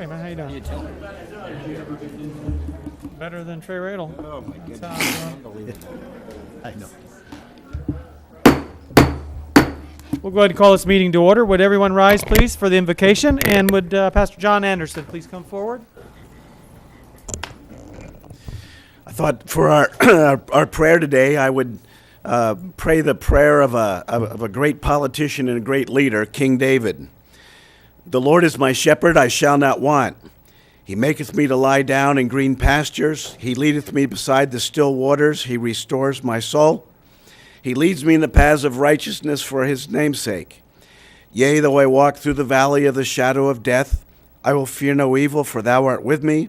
Hey man, how you doing? Better than Trey Radel. Oh my goodness. Unbelievable. I know. We'll go ahead and call this meeting to order. Would everyone rise, please, for the invocation? And would Pastor John Anderson please come forward? I thought for our our prayer today, I would pray the prayer of a great politician and a great leader, King David. The Lord is my shepherd; I shall not want. He maketh me to lie down in green pastures. He leadeth me beside the still waters. He restores my soul. He leads me in the paths of righteousness for his name's sake. Yea, though I walk through the valley of the shadow of death, I will fear no evil, for thou art with me.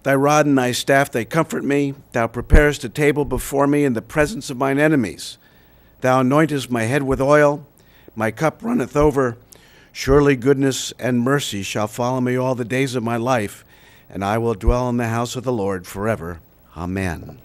Thy rod and thy staff, they comfort me. Thou preparest a table before me in the presence of mine enemies. Thou anointest my head with oil. My cup runneth over. Surely goodness and mercy shall follow me all the days of my life, and I will dwell in the house of the Lord forever. Amen.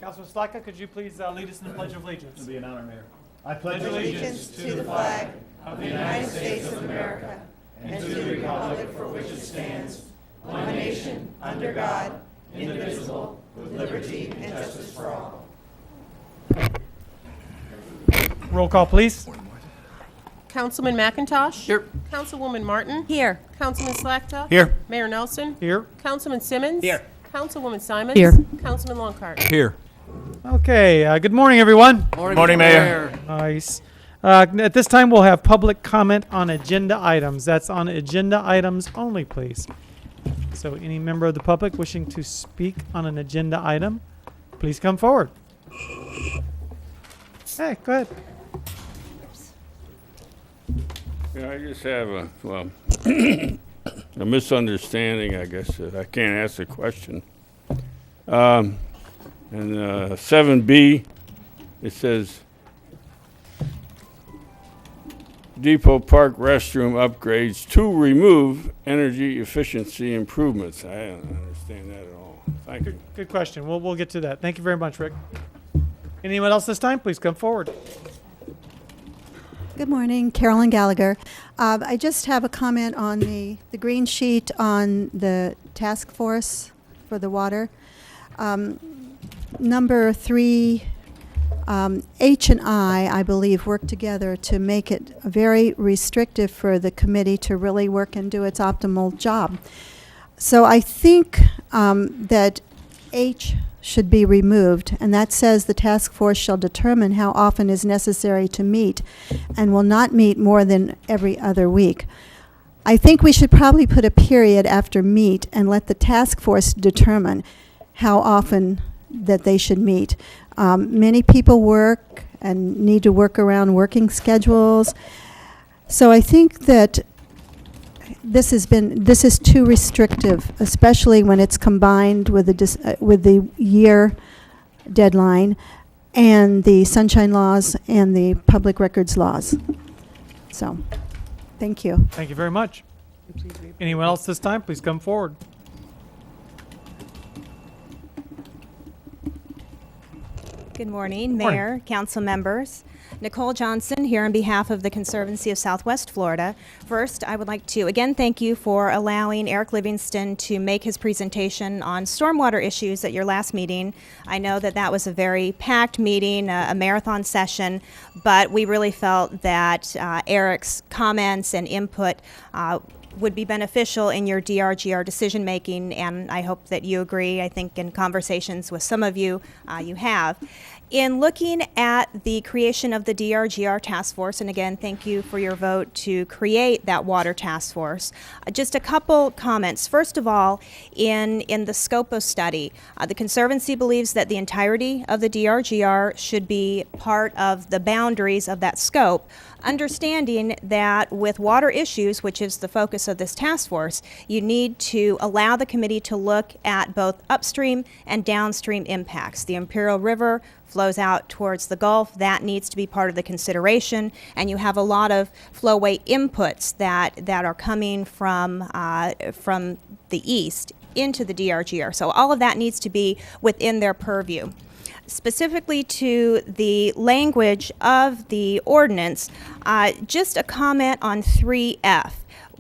Councilman Slaka, could you please lead us in the Pledge of Allegiance? It'll be an honor, Mayor. I pledge allegiance to the flag of the United States of America and to the republic for which it stands, one nation, under God, indivisible, with liberty and justice for all. Roll call, please. Councilman McIntosh? Here. Councilwoman Martin? Here. Councilman Slakta? Here. Mayor Nelson? Here. Councilman Simmons? Here. Councilwoman Simons? Here. Councilman Longcart? Here. Okay, good morning, everyone. Morning, Mayor. Nice. At this time, we'll have public comment on agenda items. That's on agenda items only, please. So any member of the public wishing to speak on an agenda item, please come forward. Hey, go ahead. Yeah, I just have a misunderstanding, I guess. I can't ask a question. And 7B, it says Depot Park restroom upgrades to remove energy efficiency improvements. I don't understand that at all. Thank you. Good question. We'll get to that. Thank you very much, Rick. Anyone else this time? Please come forward. Good morning, Carolyn Gallagher. I just have a comment on the green sheet on the task force for the water. Number 3, H and I believe, work together to make it very restrictive for the committee to really work and do its optimal job. So I think that H should be removed, and that says the task force shall determine how often is necessary to meet and will not meet more than every other week. I think we should probably put a period after meet and let the task force determine how often that they should meet. Many people work and need to work around working schedules. So I think that this is too restrictive, especially when it's combined with the year deadline and the sunshine laws and the public records laws. So, thank you. Thank you very much. Anyone else this time? Please come forward. Good morning, Mayor, Council members. Nicole Johnson here on behalf of the Conservancy of Southwest Florida. First, I would like to again thank you for allowing Eric Livingston to make his presentation on stormwater issues at your last meeting. I know that that was a very packed meeting, a marathon session, but we really felt that Eric's comments and input would be beneficial in your DRGR decision making, and I hope that you agree. I think in conversations with some of you, you have. In looking at the creation of the DRGR task force, and again, thank you for your vote to create that water task force, just a couple comments. First of all, in the SCOPO study, the Conservancy believes that the entirety of the DRGR should be part of the boundaries of that scope, understanding that with water issues, which is the focus of this task force, you need to allow the committee to look at both upstream and downstream impacts. The Imperial River flows out towards the Gulf. That needs to be part of the consideration, and you have a lot of flowway inputs that are coming from the east into the DRGR. So all of that needs to be within their purview. Specifically to the language of the ordinance, just a comment on 3F.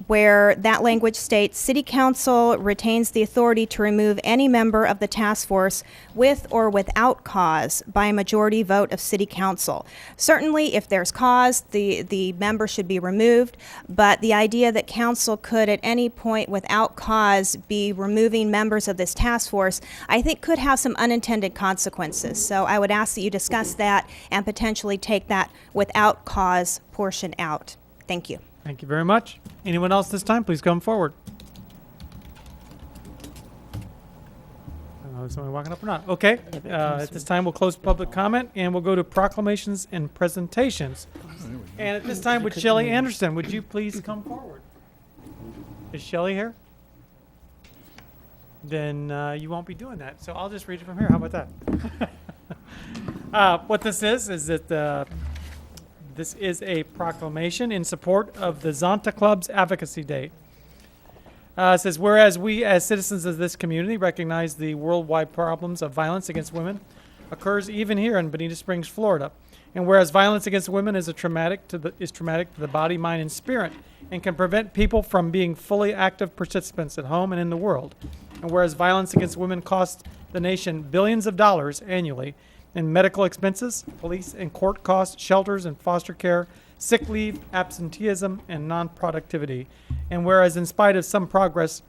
where that language states, City Council retains the authority to remove any member of the task force with or without cause by a majority vote of City Council. Certainly, if there's cause, the member should be removed, but the idea that Council could at any point without cause be removing members of this task force, I think could have some unintended consequences. So I would ask that you discuss that and potentially take that without cause portion out. Thank you. Thank you very much. Anyone else this time, please come forward. Is somebody walking up or not? Okay. At this time, we'll close public comment and we'll go to proclamations and presentations. And at this time, would Shelley Anderson, would you please come forward? Is Shelley here? Then you won't be doing that. So I'll just read it from here. How about that? What this is that this is a proclamation in support of the Zonta Club's Advocacy Day. It says, whereas we as citizens of this community recognize the worldwide problems of violence against women occurs even here in Bonita Springs, Florida. And whereas violence against women is traumatic to the body, mind, and spirit, and can prevent people from being fully active participants at home and in the world. And whereas violence against women costs the nation billions of dollars annually in medical expenses, police and court costs, shelters and foster care, sick leave, absenteeism, and non-productivity. And whereas in spite of some progress,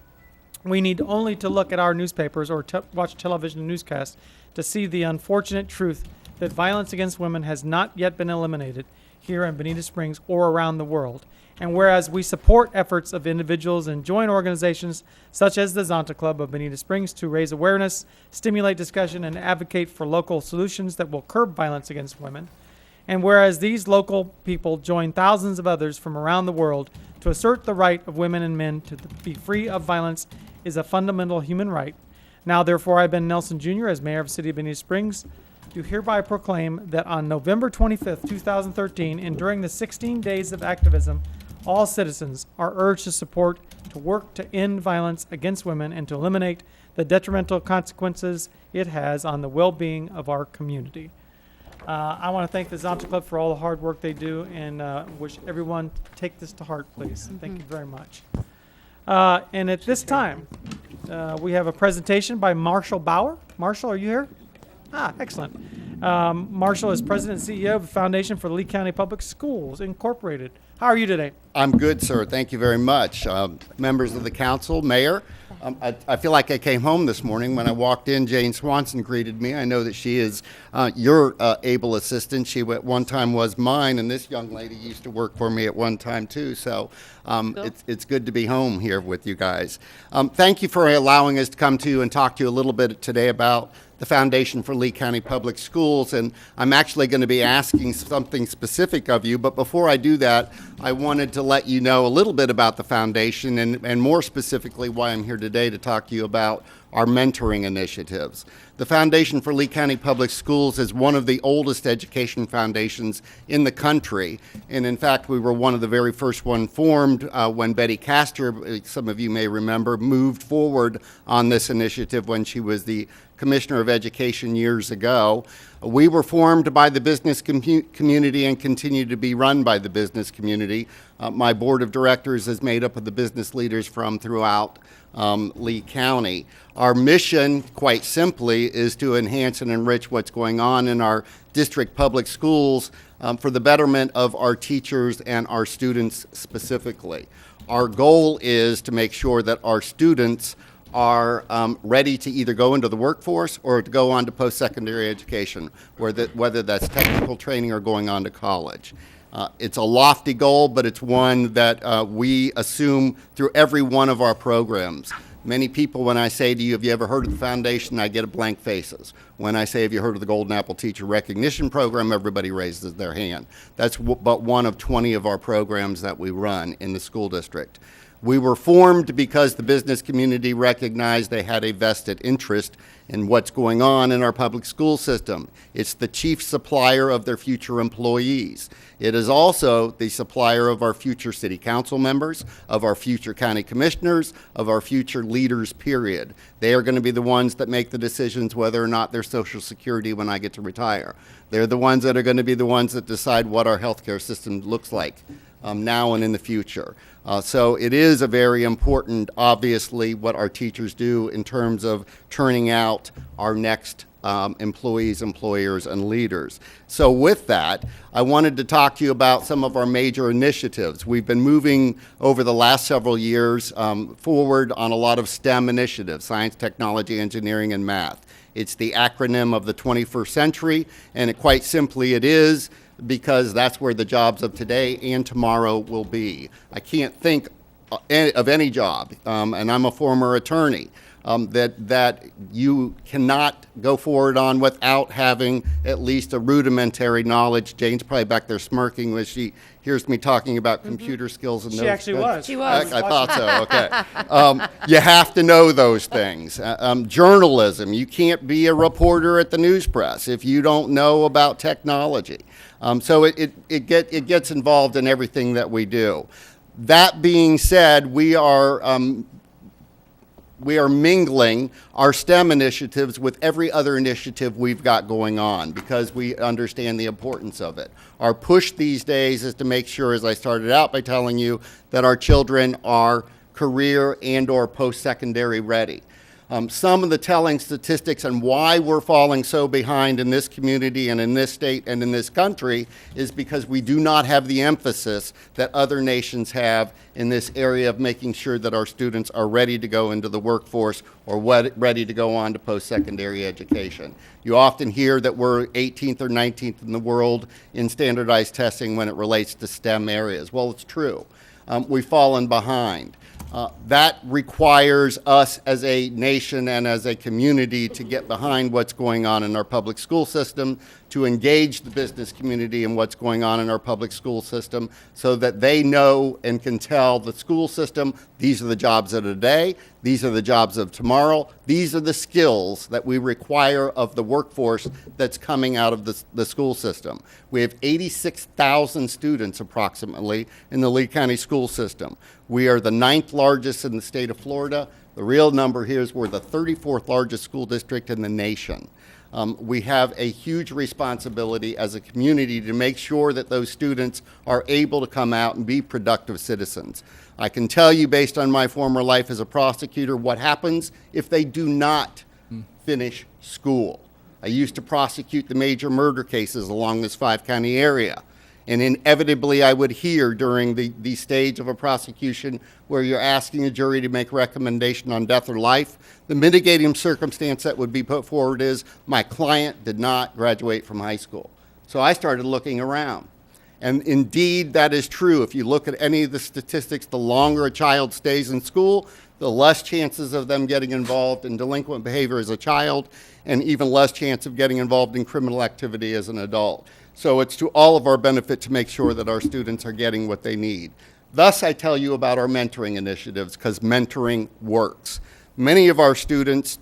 we need only to look at our newspapers or watch television newscasts to see the unfortunate truth that violence against women has not yet been eliminated here in Bonita Springs or around the world. And whereas we support efforts of individuals and joint organizations such as the Zonta Club of Bonita Springs to raise awareness, stimulate discussion, and advocate for local solutions that will curb violence against women. And whereas these local people join thousands of others from around the world to assert the right of women and men to be free of violence is a fundamental human right. Now, therefore, I, Ben Nelson Jr., as mayor of the city of Bonita Springs, do hereby proclaim that on November 25th, 2013, and during the 16 days of activism, all citizens are urged to work to end violence against women and to eliminate the detrimental consequences it has on the well-being of our community. I want to thank the Zonta Club for all the hard work they do and wish everyone take this to heart, please. Thank you very much. And at this time, we have a presentation by Marshall Bauer. Marshall, are you here? Excellent. Marshall is president and CEO of the Foundation for Lee County Public Schools, Incorporated. How are you today? I'm good, sir. Thank you very much. Members of the council, mayor, I feel like I came home this morning. When I walked in, Jane Swanson greeted me. I know that she is your able assistant. She at one time was mine, and this young lady used to work for me at one time too. So it's good to be home here with you guys. Thank you for allowing us to come to you and talk to you a little bit today about the Foundation for Lee County Public Schools, and I'm actually going to be asking something specific of you, but before I do that, I wanted to let you know a little bit about the foundation and more specifically why I'm here today to talk to you about our mentoring initiatives. The Foundation for Lee County Public Schools is one of the oldest education foundations in the country, and in fact, we were one of the very first one formed when Betty Castor, some of you may remember, moved forward on this initiative when she was the Commissioner of Education years ago. We were formed by the business community and continue to be run by the business community. My board of directors is made up of the business leaders from throughout Lee County. Our mission, quite simply, is to enhance and enrich what's going on in our district public schools for the betterment of our teachers and our students specifically. Our goal is to make sure that our students are ready to either go into the workforce or to go on to post-secondary education, whether that's technical training or going on to college. It's a lofty goal, but it's one that we assume through every one of our programs. Many people, when I say to you, have you ever heard of the foundation, I get blank faces. When I say, have you heard of the Golden Apple Teacher Recognition Program, everybody raises their hand. That's but one of 20 of our programs that we run in the school district. We were formed because the business community recognized they had a vested interest in what's going on in our public school system. It's the chief supplier of their future employees. It is also the supplier of our future city council members, of our future county commissioners, of our future leaders, period. They are going to be the ones that make the decisions whether or not there's Social Security when I get to retire. They're the ones that are going to be the ones that decide what our healthcare system looks like now and in the future. So it is a very important, obviously, what our teachers do in terms of turning out our next employees, employers, and leaders. So with that, I wanted to talk to you about some of our major initiatives. We've been moving over the last several years forward on a lot of STEM initiatives, science, technology, engineering, and math. It's the acronym of the 21st century, and it quite simply it is because that's where the jobs of today and tomorrow will be. I can't think of any job, and I'm a former attorney, that you cannot go forward on without having at least a rudimentary knowledge. Jane's probably back there smirking when she hears me talking about computer skills. And She those actually things. was. She was. I thought so, okay. You have to know those things. Journalism, you can't be a reporter at the news press if you don't know about technology. So it gets involved in everything that we do. That being said, we are mingling our STEM initiatives with every other initiative we've got going on because we understand the importance of it. Our push these days is to make sure, as I started out by telling you, that our children are career and or post-secondary ready. Some of the telling statistics and why we're falling so behind in this community and in this state and in this country is because we do not have the emphasis that other nations have in this area of making sure that our students are ready to go into the workforce or ready to go on to post-secondary education. You often hear that we're 18th or 19th in the world in standardized testing when it relates to STEM areas. Well, it's true. We've fallen behind. That requires us as a nation and as a community to get behind what's going on in our public school system, to engage the business community in what's going on in our public school system so that they know and can tell the school system, these are the jobs of today, these are the jobs of tomorrow, these are the skills that we require of the workforce that's coming out of the school system. We have 86,000 students approximately in the Lee County school system. We are the 9th largest in the state of Florida. The real number here is we're the 34th largest school district in the nation. We have a huge responsibility as a community to make sure that those students are able to come out and be productive citizens. I can tell you, based on my former life as a prosecutor, what happens if they do not finish school. I used to prosecute the major murder cases along this 5-county area. And inevitably, I would hear during the stage of a prosecution where you're asking a jury to make a recommendation on death or life, the mitigating circumstance that would be put forward is my client did not graduate from high school. So I started looking around. And indeed, that is true. If you look at any of the statistics, the longer a child stays in school, the less chances of them getting involved in delinquent behavior as a child, and even less chance of getting involved in criminal activity as an adult. So it's to all of our benefit to make sure that our students are getting what they need. Thus, I tell you about our mentoring initiatives because mentoring works. Many of our students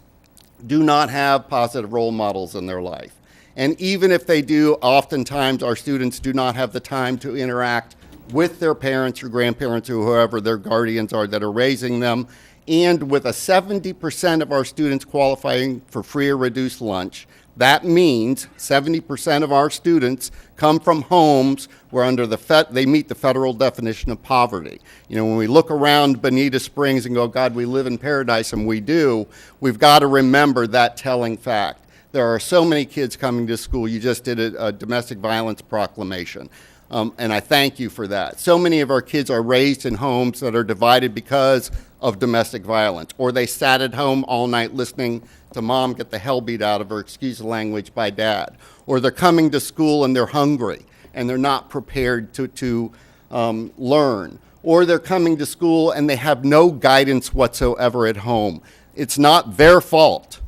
do not have positive role models in their life. And even if they do, oftentimes our students do not have the time to interact with their parents or grandparents or whoever their guardians are that are raising them. And with a 70% of our students qualifying for free or reduced lunch, that means 70% of our students come from homes where they meet the federal definition of poverty. You know, when we look around Bonita Springs and go, God, we live in paradise, and we do, we've got to remember that telling fact. There are so many kids coming to school. You just did a domestic violence proclamation. And I thank you for that. So many of our kids are raised in homes that are divided because of domestic violence, or they sat at home all night listening to mom get the hell beat out of her, excuse the language, by dad. Or they're coming to school and they're hungry and they're not prepared to learn. Or they're coming to school and they have no guidance whatsoever at home. It's not their fault.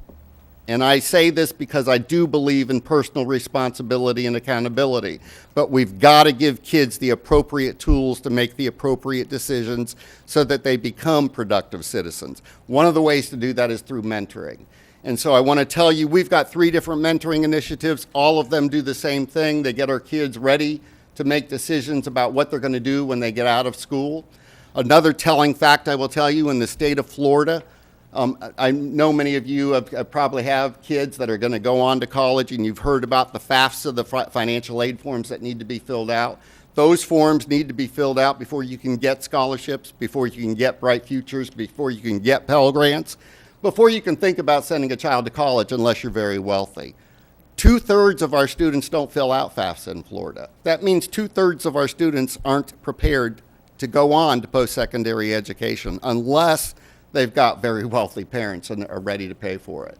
And I say this because I do believe in personal responsibility and accountability. But we've got to give kids the appropriate tools to make the appropriate decisions so that they become productive citizens. One of the ways to do that is through mentoring. And so I want to tell you, we've got 3 different mentoring initiatives. All of them do the same thing. They get our kids ready to make decisions about what they're going to do when they get out of school. Another telling fact I will tell you, in the state of Florida, I know many of you probably have kids that are going to go on to college, and you've heard about the FAFSA, the financial aid forms that need to be filled out. Those forms need to be filled out before you can get scholarships, before you can get Bright Futures, before you can get Pell Grants, before you can think about sending a child to college unless you're very wealthy. 2/3 of our students don't fill out FAFSA in Florida. That means 2/3 of our students aren't prepared to go on to post-secondary education unless they've got very wealthy parents and are ready to pay for it.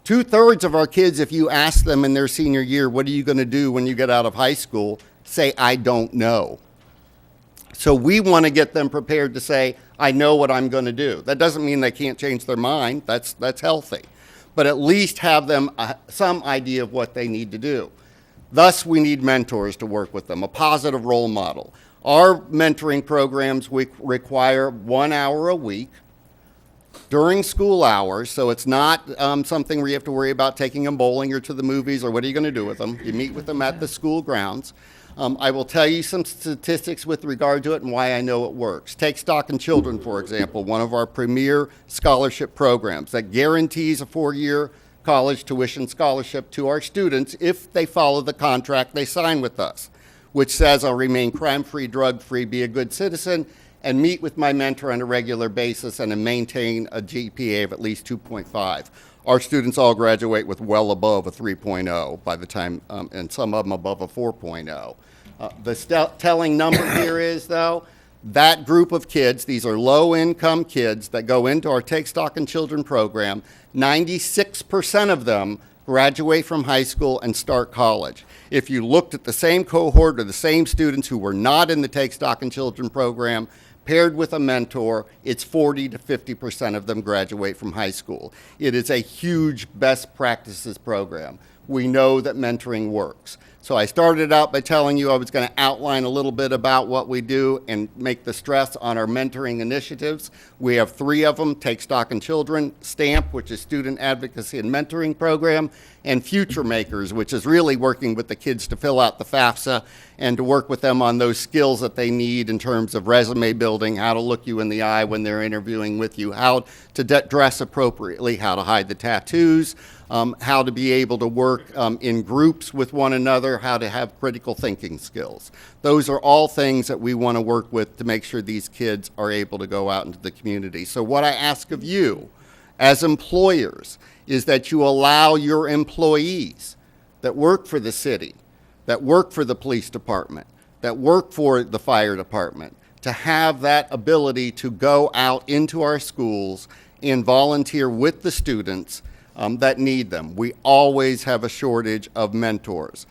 2/3 of our kids, if you ask them in their senior year, what are you going to do when you get out of high school, say, I don't know. So we want to get them prepared to say, I know what I'm going to do. That doesn't mean they can't change their mind. That's healthy. But at least have them some idea of what they need to do. Thus, we need mentors to work with them, a positive role model. Our mentoring programs require 1 hour a week during school hours, so it's not something where you have to worry about taking them bowling or to the movies or what are you going to do with them. You meet with them at the school grounds. I will tell you some statistics with regard to it and why I know it works. Take Stock and Children, for example, one of our premier scholarship programs that guarantees a 4-year college tuition scholarship to our students if they follow the contract they sign with us, which says I'll remain crime-free, drug-free, be a good citizen, and meet with my mentor on a regular basis and maintain a GPA of at least 2.5. Our students all graduate with well above a 3.0 by the time, and some of them above a 4.0. The telling number here is, though, that group of kids, these are low-income kids that go into our Take Stock and Children program, 96% of them graduate from high school and start college. If you looked at the same cohort or the same students who were not in the Take Stock and Children program, paired with a mentor, it's 40 to 50% of them graduate from high school. It is a huge best practices program. We know that mentoring works. So I started out by telling you I was going to outline a little bit about what we do and make the stress on our mentoring initiatives. We have 3 of them, Take Stock and Children, STAMP, which is Student Advocacy and Mentoring Program, and Future Makers, which is really working with the kids to fill out the FAFSA and to work with them on those skills that they need in terms of resume building, how to look you in the eye when they're interviewing with you, how to dress appropriately, how to hide the tattoos, how to be able to work in groups with one another, how to have critical thinking skills. Those are all things that we want to work with to make sure these kids are able to go out into the community. So what I ask of you as employers is that you allow your employees that work for the city, that work for the police department, that work for the fire department, to have that ability to go out into our schools and volunteer with the students that need them. We always have a shortage of mentors.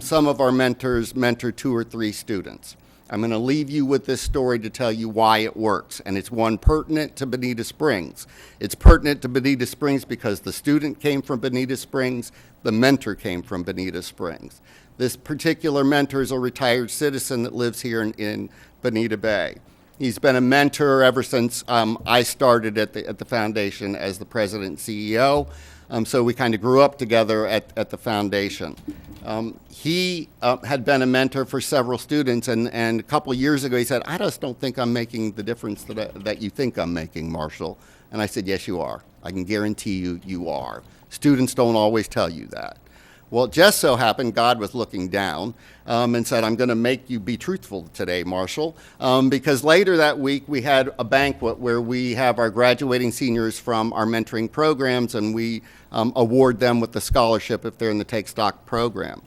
Some of our mentors mentor 2 or 3 students. I'm going to leave you with this story to tell you why it works, and it's one pertinent to Bonita Springs. It's pertinent to Bonita Springs because the student came from Bonita Springs, the mentor came from Bonita Springs. This particular mentor is a retired citizen that lives here in Bonita Bay. He's been a mentor ever since I started at the foundation as the president and CEO. So we kind of grew up together at the foundation. He had been a mentor for several students, and a couple of years ago he said, I just don't think I'm making the difference that you think I'm making, Marshall. And I said, yes, you are. I can guarantee you are. Students don't always tell you that. Well, it just so happened God was looking down and said, I'm going to make you be truthful today, Marshall, because later that week we had a banquet where we have our graduating seniors from our mentoring programs, and we award them with the scholarship if they're in the Take Stock program.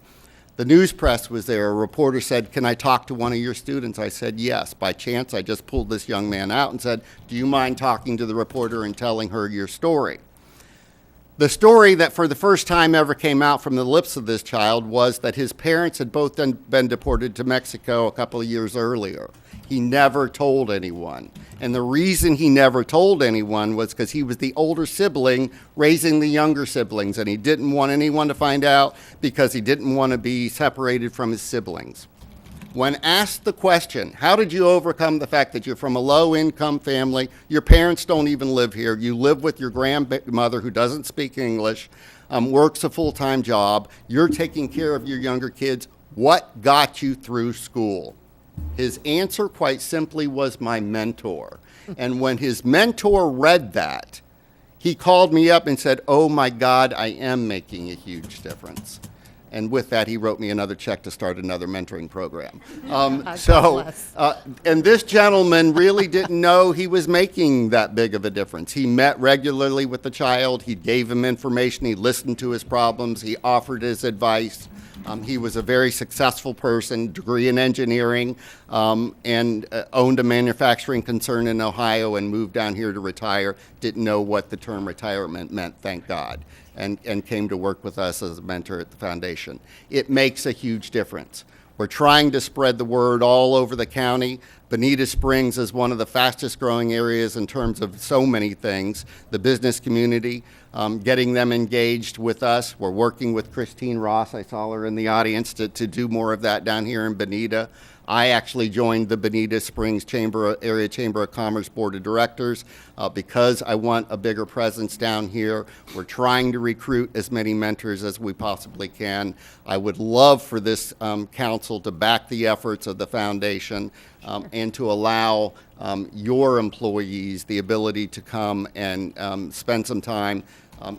The news press was there. A reporter said, can I talk to one of your students? I said, yes. By chance, I just pulled this young man out and said, do you mind talking to the reporter and telling her your story? The story that for the first time ever came out from the lips of this child was that his parents had both been deported to Mexico a couple of years earlier. He never told anyone. And the reason he never told anyone was because he was the older sibling raising the younger siblings, and he didn't want anyone to find out because he didn't want to be separated from his siblings. When asked the question, how did you overcome the fact that you're from a low-income family, your parents don't even live here, you live with your grandmother who doesn't speak English, works a full-time job, you're taking care of your younger kids, what got you through school? His answer, quite simply, was my mentor. And when his mentor read that, he called me up and said, "Oh my God, I am making a huge difference." And with that, he wrote me another check to start another mentoring program. And this gentleman really didn't know he was making that big of a difference. He met regularly with the child. He gave him information. He listened to his problems. He offered his advice. He was a very successful person, degree in engineering, and owned a manufacturing concern in Ohio and moved down here to retire. Didn't know what the term retirement meant, thank God, and came to work with us as a mentor at the foundation. It makes a huge difference. We're trying to spread the word all over the county. Bonita Springs is one of the fastest growing areas in terms of so many things. The business community, getting them engaged with us. We're working with Christine Ross, I saw her in the audience, to do more of that down here in Bonita. I actually joined the Bonita Springs Area Chamber of Commerce Board of Directors because I want a bigger presence down here. We're trying to recruit as many mentors as we possibly can. I would love for this council to back the efforts of the foundation and to allow your employees the ability to come and spend some time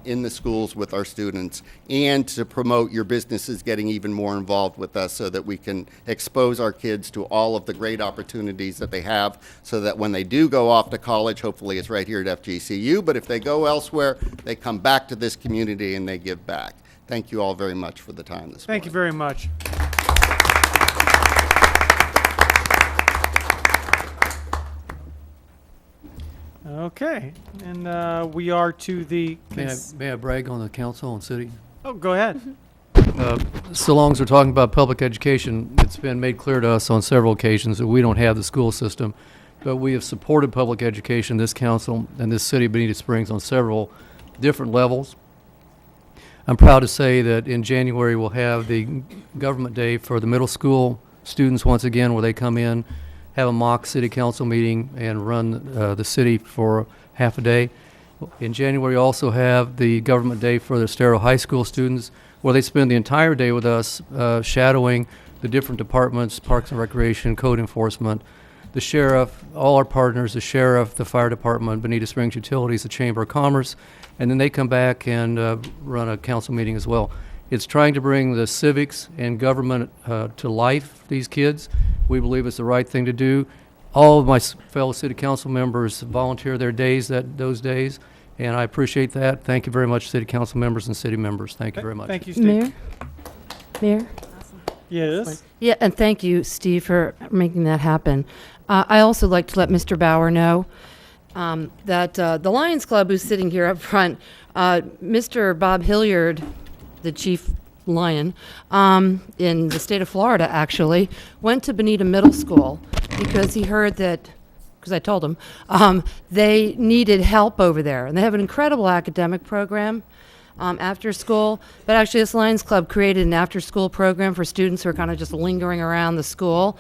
in the schools with our students, and to promote your businesses getting even more involved with us so that we can expose our kids to all of the great opportunities that they have, so that when they do go off to college, hopefully it's right here at FGCU, but if they go elsewhere, they come back to this community and they give back. Thank you all very much for the time this morning. Thank you very much. Okay, and we are to the. May I brag on the council and city? Oh, go ahead. So long as we're talking about public education, it's been made clear to us on several occasions that we don't have the school system, but we have supported public education, this council and this city of Bonita Springs, on several different levels. I'm proud to say that in January we'll have the government day for the middle school students once again, where they come in, have a mock city council meeting, and run the city for half a day. In January, we also have the government day for the Estero High School students, where they spend the entire day with us shadowing the different departments, Parks and Recreation, Code Enforcement, the sheriff, all our partners, the sheriff, the fire department, Bonita Springs Utilities, the Chamber of Commerce, and then they come back and run a council meeting as well. It's trying to bring the civics and government to life, these kids. We believe it's the right thing to do. All of my fellow city council members volunteer their days, those days, and I appreciate that. Thank you very much, city council members and city members. Thank you very much. Thank you, Steve. Mayor? Yes. Yeah, and thank you, Steve, for making that happen. I also like to let Mr. Bauer know that the Lions Club, who's sitting here up front, Mr. Bob Hilliard, the chief lion in the state of Florida, actually went to Bonita Middle School because he heard that, because I told him, they needed help over there. And they have an incredible academic program after school. But actually, this Lions Club created an after-school program for students who are kind of just lingering around the school,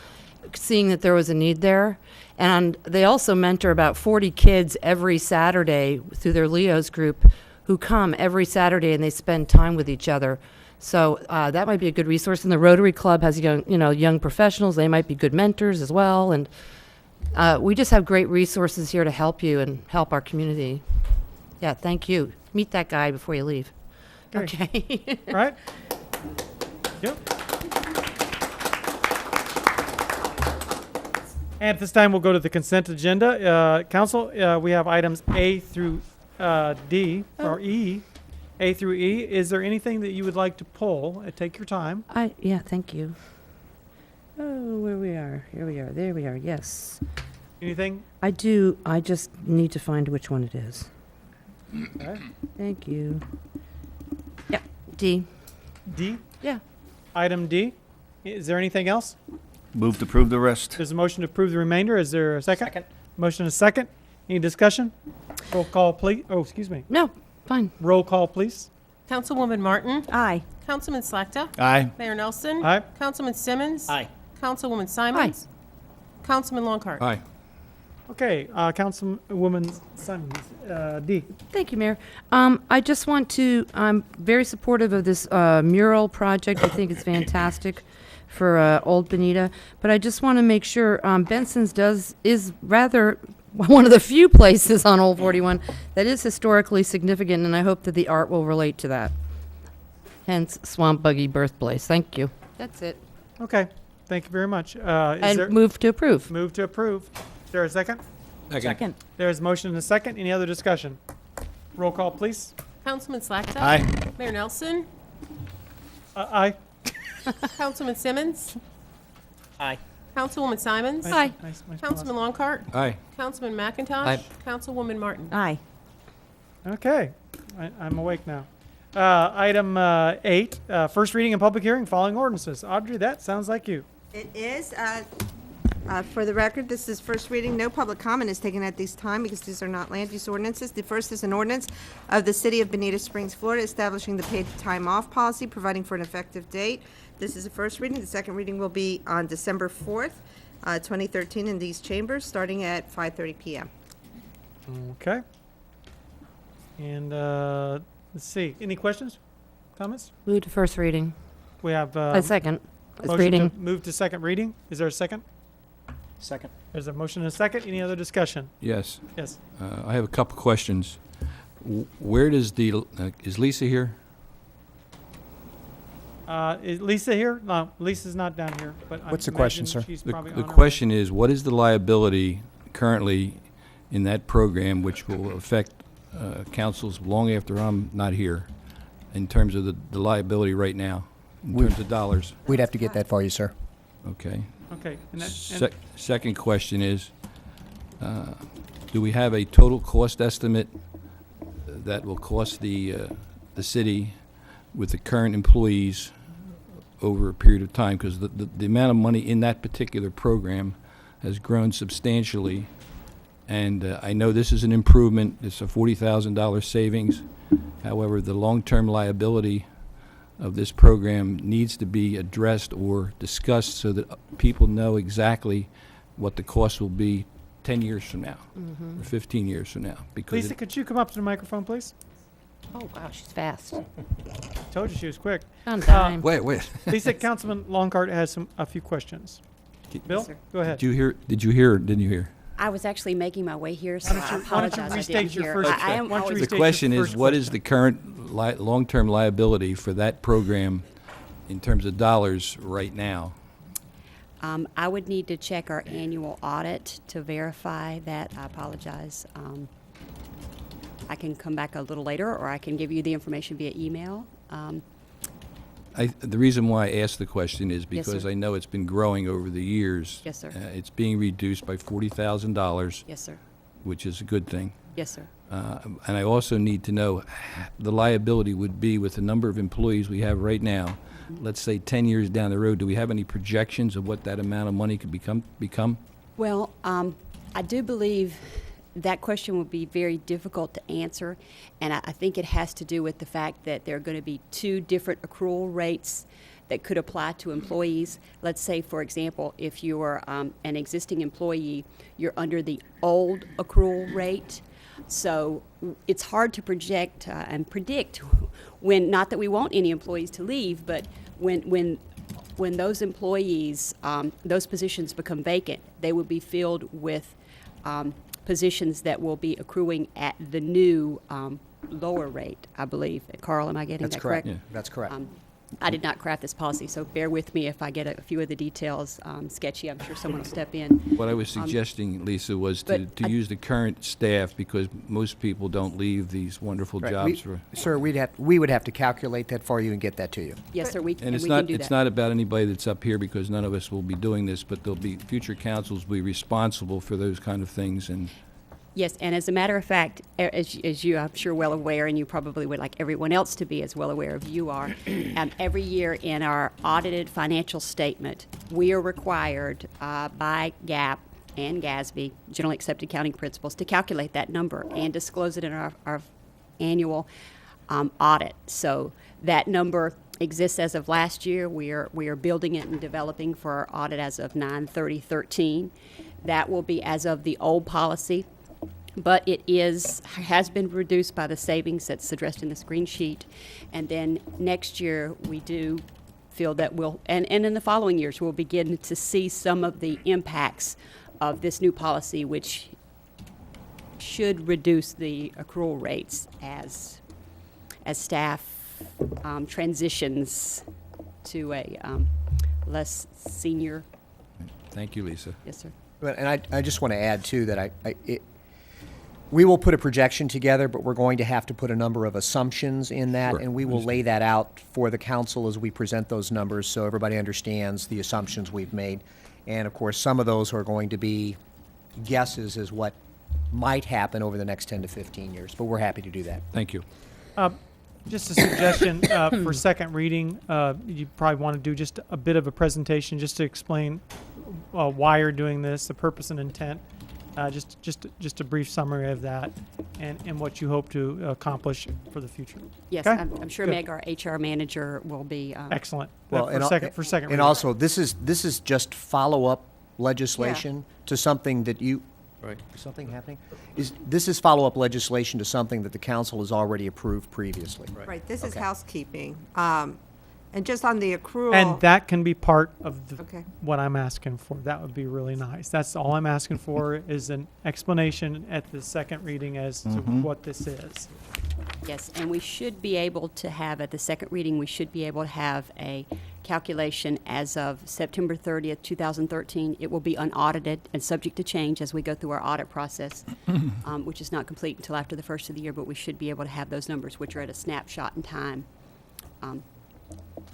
seeing that there was a need there. And they also mentor about 40 kids every Saturday through their Leo's group, who come every Saturday and they spend time with each other. So that might be a good resource. And the Rotary Club has young professionals. They might be good mentors as well. And we just have great resources here to help you and help our community. Yeah, thank you. Meet that guy before you leave. Okay. All right. Yep. And at this time, we'll go to the consent agenda. Council, we have items A through D, or E, A through E. Is there anything that you would like to pull? Take your time. Yeah, thank you. Oh, where we are. Here we are. There we are. Yes. Anything? I do. I just need to find which one it is. Okay. Thank you. Yeah, D. D? Yeah. Item D. Is there anything else? Move to approve the rest. There's a motion to approve the remainder. Is there a second? Second. Motion and a second. Any discussion? Roll call, please. Oh, excuse me. No, fine. Roll call, please. Councilwoman Martin? Aye. Councilman Slakta? Aye. Mayor Nelson? Aye. Councilman Simmons? Aye. Councilwoman Simons? Councilman Longcart? Aye. Okay, Councilwoman Simons, D. Thank you, Mayor. I just want to, I'm very supportive of this mural project. I think it's fantastic for Old Bonita, but I just want to make sure Benson's is rather one of the few places on Old 41 that is historically significant, and I hope that the art will relate to that. Hence, Swamp Buggy birthplace. Thank you. That's it. Okay, thank you very much. Is And there, move to approve. move to approve. Is there a second? Second. There's a motion and a second. Any other discussion? Roll call, please. Councilman Slakta. Aye. Mayor Nelson. Aye. Councilman Simmons. Aye. Councilwoman Simons. Aye. Nice Councilman Longcart. Aye. Councilman McIntosh. Aye. Councilwoman Martin. Aye. Okay, I'm awake now. Item 8, first reading and public hearing following ordinances. Audrey, that sounds like you. It is. For the record, this is first reading. No public comment is taken at this time because these are not land use ordinances. The first is an ordinance of the City of Bonita Springs, Florida, establishing the paid time off policy, providing for an effective date. This is the first reading. The second reading will be on December 4th, 2013 in these chambers, starting at 5:30 p.m. Okay. And let's see, any questions, comments? Move to first reading. We have A second. It's motion reading. to move to second reading. Is there a second? Second. There's a motion and a second. Any other discussion? Yes. Yes. I have a couple questions. Where does is Lisa here? Is Lisa here? No, Lisa's not down here, but What's I the question, imagine sir? she's The probably on her way. question is, what is the liability currently in that program which will affect councils long after I'm not here in terms of the liability right now, in terms of dollars? We'd have to get that for you, sir. Okay. Okay. And Second question is, do we have a total cost estimate that will cost the city with the current employees over a period of time? Because the amount of money in that particular program has grown substantially. And I know this is an improvement. It's a $40,000 savings. However, the long-term liability of this program needs to be addressed or discussed so that people know exactly what the cost will be 10 years from now or 15 years from now. Because Lisa, could you come up to the microphone, please? Oh, wow, she's fast. Told you she was quick. On time. wait. Lisa, Councilman Longcart has a few questions. Bill, sir. go ahead. Did you hear or didn't you hear? I was actually making my way here, so I Why don't apologize. you I restate didn't your hear. first? I am why don't you always. The restate your question is, first what is question? the current long-term liability for that program in terms of dollars right now? I would need to check our annual audit to verify that. I apologize. I can come back a little later, or I can give you the information via email. The reason why I asked the question is Yes, because sir. I know it's been growing over the years. Yes, sir. It's being reduced by $40,000, Yes, sir. which is a good thing. Yes, sir. And I also need to know the liability would be with the number of employees we have right now. Let's say 10 years down the road, do we have any projections of what that amount of money could become? Well, I do believe that question would be very difficult to answer, and I think it has to do with the fact that there are going to be two different accrual rates that could apply to employees. Let's say, for example, if you're an existing employee, you're under the old accrual rate. So it's hard to project and predict when, not that we want any employees to leave, but when those employees, those positions become vacant, they will be filled with positions that will be accruing at the new lower rate, I believe. Carl, am I getting That's that correct. correct? That's correct. I did not craft this policy, so bear with me if I get a few of the details sketchy. I'm sure someone will step in. What I was suggesting, Lisa, was to but I- use the current staff because most people don't leave these wonderful Right. jobs for. Sir, we would have to calculate that for you and get that to you. Yes, sir, we And it's we not, can do it's that. not about anybody that's up here because none of us will be doing this, but there'll be, future councils will be responsible for those kind of things and. Yes, and as a matter of fact, as you, I'm sure, well aware, and you probably would like everyone else to be as well aware of you are, every year in our audited financial statement, we are required by GAAP and GASB, Generally Accepted Accounting Principles, to calculate that number and disclose it in our annual audit. So that number exists as of last year. We are building it and developing for our audit as of 9/30/13. That will be as of the old policy. But it has been reduced by the savings that's addressed in this green sheet. And then next year, we do feel that and in the following years, we'll begin to see some of the impacts of this new policy, which should reduce the accrual rates as staff transitions to a less senior. Thank you, Lisa. Yes, sir. And I just want to add, too, that we will put a projection together, but we're going to have to put a number of assumptions in that, Sure. and we will lay that out for the council as we present those numbers so everybody understands the assumptions we've made. And, of course, some of those are going to be guesses as what might happen over the next 10 to 15 years, but we're happy to do that. Thank you. Just a suggestion for second reading. You probably want to do just a bit of a presentation just to explain why you're doing this, the purpose and intent. Just a brief summary of that, and what you hope to accomplish for the future. Yes, Okay? I'm sure Good. Meg, our HR manager, will be. Excellent. Well, For and second and reading. also, this is just follow-up legislation to something that you. Right. Is something happening? This is follow-up legislation to something that the council has already approved previously. Right, this is Okay. housekeeping. And just on the accrual. And that can be part of Okay. what I'm asking for. That would be really nice. That's all I'm asking for is an explanation at the second reading as to what this is. Yes, and we should be able to have, at the second reading, we should be able to have a calculation as of September 30th, 2013. It will be unaudited and subject to change as we go through our audit process, which is not complete until after the first of the year, but we should be able to have those numbers, which are at a snapshot in time.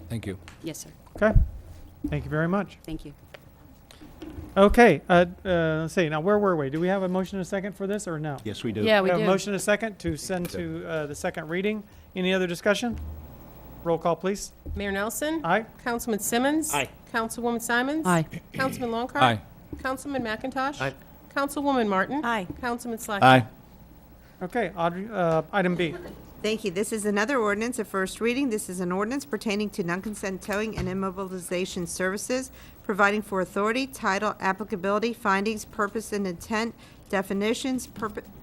Thank you. Yes, sir. Okay. Thank you very much. Thank you. Okay. Let's see. Now, where were we? Do we have a motion and a second for this or no? Yes, we do. Yeah, we have do. a motion and a second to send to the second reading. Any other discussion? Roll call, please. Mayor Nelson. Aye. Councilman Simmons. Aye. Councilwoman Simons. Aye. Councilman Longcart. Aye. Councilman McIntosh. Aye. Councilwoman Martin. Aye. Councilman Slack. Aye. Okay. Audrey, item B. Thank you. This is another ordinance, a first reading. This is an ordinance pertaining to non-consent towing and immobilization services, providing for authority, title, applicability, findings, purpose and intent, definitions,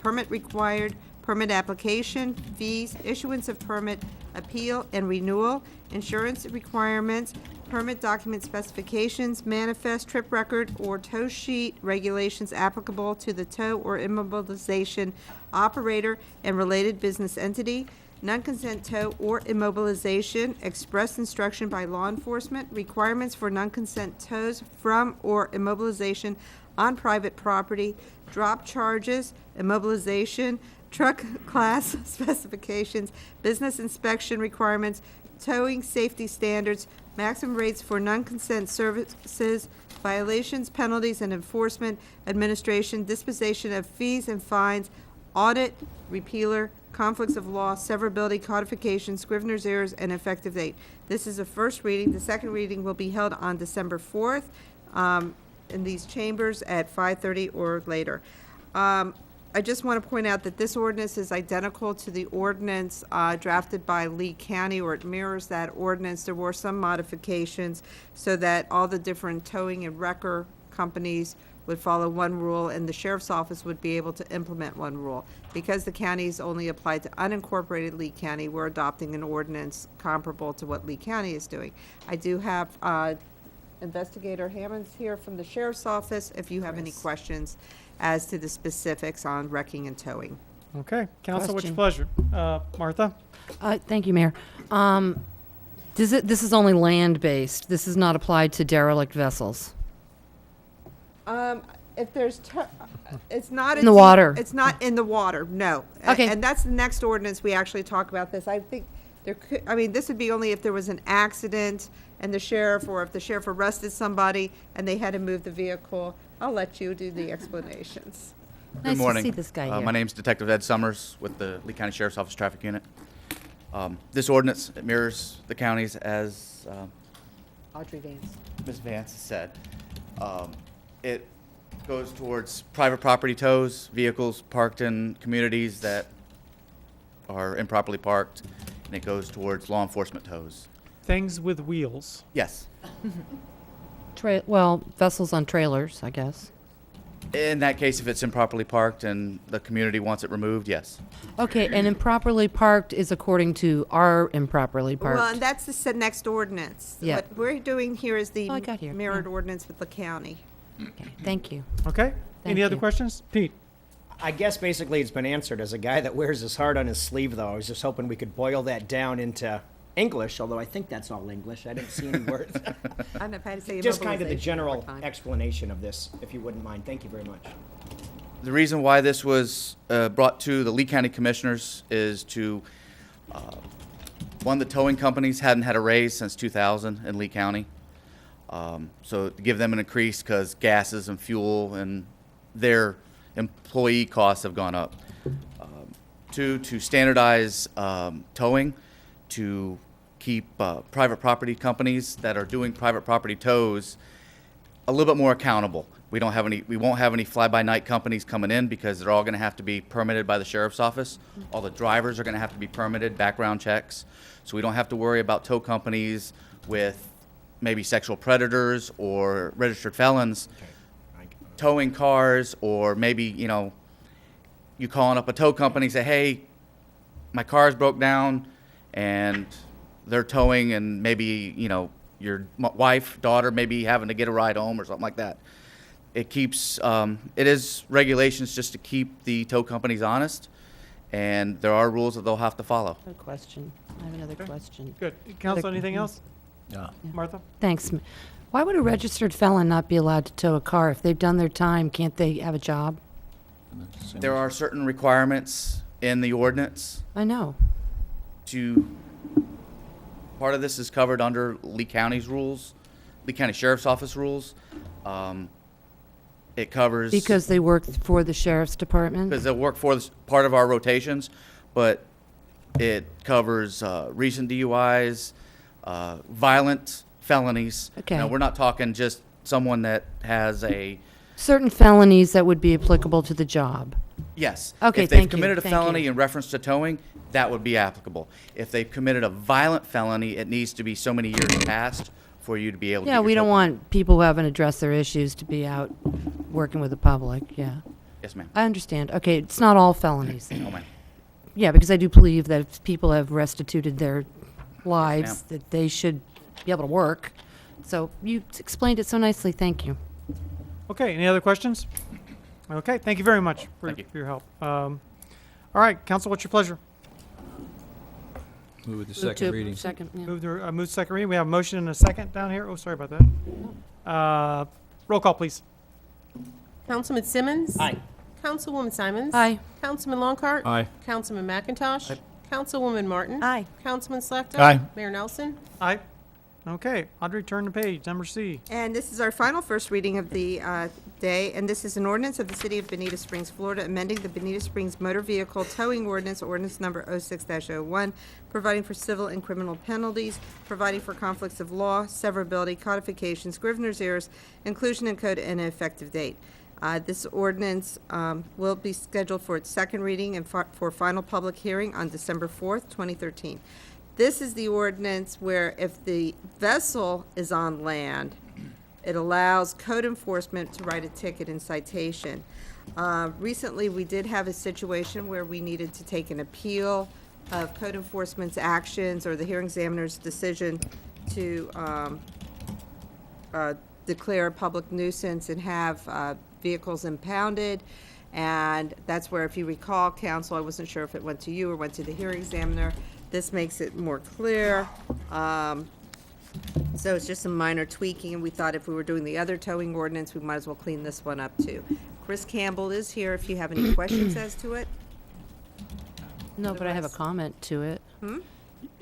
permit required, permit application, fees, issuance of permit, appeal and renewal, insurance requirements, permit document specifications, manifest, trip record, or tow sheet regulations applicable to the tow or immobilization operator and related business entity, non-consent tow or immobilization, express instruction by law enforcement, requirements for non-consent tows from or immobilization on private property, drop charges, immobilization, truck class specifications, business inspection requirements, towing safety standards, maximum rates for non-consent services, violations, penalties, and enforcement, administration, disposition of fees and fines, audit, repealer, conflicts of law, severability, codification, Scrivener's errors, and effective date. This is a first reading. The second reading will be held on December 4th in these chambers at 5:30 or later. I just want to point out that this ordinance is identical to the ordinance drafted by Lee County, or it mirrors that ordinance. There were some modifications so that all the different towing and wrecker companies would follow one rule, and the sheriff's office would be able to implement one rule. Because the counties only apply to unincorporated Lee County, we're adopting an ordinance comparable to what Lee County is doing. I do have Investigator Hammonds here from the sheriff's office if you have any questions as to the specifics on wrecking and towing. Okay. Council, what's your Question. pleasure? Martha? Thank you, Mayor. This is only land-based. This is not applied to derelict vessels. If there's, it's not In the water. It's not in the water, no. Okay. And that's the next ordinance, we actually talk about this. I think there could, I mean, this would be only if there was an accident and the sheriff, or if the sheriff arrested somebody and they had to move the vehicle. I'll let you do the explanations. Nice Good morning. to see this guy here. My name's Detective Ed Summers with the Lee County Sheriff's Office Traffic Unit. This ordinance mirrors the counties, as Audrey Vance. Ms. Vance said. It goes towards private property tows, vehicles parked in communities that are improperly parked, and it goes towards law enforcement tows. Things with wheels. Yes. Well, vessels on trailers, I guess. In that case, if it's improperly parked and the community wants it removed, yes. Okay, and improperly parked is according to our improperly parked. Well, and that's the next ordinance. Yeah. What we're doing here is the Oh, I got here, mirrored yeah. ordinance with the county. Okay, thank you. Okay. Any Thank other you. questions? Pete? I guess basically it's been answered. As a guy that wears his heart on his sleeve, though, I was just hoping we could boil that down into English, although I think that's all English. I didn't see any words. I don't know how to say Just kind of the immobilization general one more time. explanation of this, if you wouldn't mind. Thank you very much. The reason why this was brought to the Lee County Commissioners is to, one, the towing companies hadn't had a raise since 2000 in Lee County. So to give them an increase because gases and fuel and their employee costs have gone up. Two, to standardize towing, to keep private property companies that are doing private property tows a little bit more accountable. We won't have any fly-by-night companies coming in because they're all going to have to be permitted by the sheriff's office. All the drivers are going to have to be permitted, background checks. So we don't have to worry about tow companies with maybe sexual predators or registered felons towing cars, or maybe, you calling up a tow company and say, hey, my car's broke down, and they're towing, and maybe, your wife, daughter, maybe having to get a ride home or something like that. It keeps, it is regulations just to keep the tow companies honest, and there are rules that they'll have to follow. A question. I have another question. Good. Council, anything else? Yeah. Martha? Thanks. Why would a registered felon not be allowed to tow a car? If they've done their time, can't they have a job? There are certain requirements in the ordinance I know. part of this is covered under Lee County's rules, Lee County Sheriff's Office rules. It covers. Because they work for the sheriff's department? Because they work for this part of our rotations, but it covers recent DUIs, violent felonies. Okay. Now, we're not talking just someone that has a. Certain felonies that would be applicable to the job. Yes. Okay, If they've thank you, committed a thank felony you. in reference to towing, that would be applicable. If they've committed a violent felony, it needs to be so many years past for you to be able to. Yeah, get your we don't tow permit. want people who haven't addressed their issues to be out working with the public, yeah. Yes, ma'am. I understand. Okay, it's not all felonies. No, ma'am. Yeah, because I do believe that if people have restituted their lives, ma'am. that they should be able to work. So you explained it so nicely. Thank you. Okay, any other questions? Okay, thank you very much for Thank you. your help. All right, council, what's your pleasure? Move with the Move second to reading. Second, yeah. Move to second reading. We have a motion and a second down here. Oh, sorry about that. Roll call, please. Councilman Simmons? Aye. Councilwoman Simons? Aye. Councilman Longcart? Aye. Councilman McIntosh? Councilwoman Martin? Aye. Councilman Slechta? Aye. Mayor Nelson? Aye. Okay, Audrey, turn the page. Number C. And this is our final first reading of the day, and this is an ordinance of the City of Bonita Springs, Florida, amending the Bonita Springs Motor Vehicle Towing Ordinance, ordinance number 06-01, providing for civil and criminal penalties, providing for conflicts of law, severability, codification, scrivener's errors, inclusion in code, and an effective date. This ordinance will be scheduled for its second reading and for final public hearing on December 4th, 2013. This is the ordinance where if the vessel is on land, it allows code enforcement to write a ticket and citation. Recently, we did have a situation where we needed to take an appeal of code enforcement's actions or the hearing examiner's decision to declare a public nuisance and have vehicles impounded. And that's where, if you recall, counsel, I wasn't sure if it went to you or went to the hearing examiner. This makes it more clear. So it's just some minor tweaking, and we thought if we were doing the other towing ordinance, we might as well clean this one up too. Chris Campbell is here if you have any questions as to it. No, but I have a comment to it.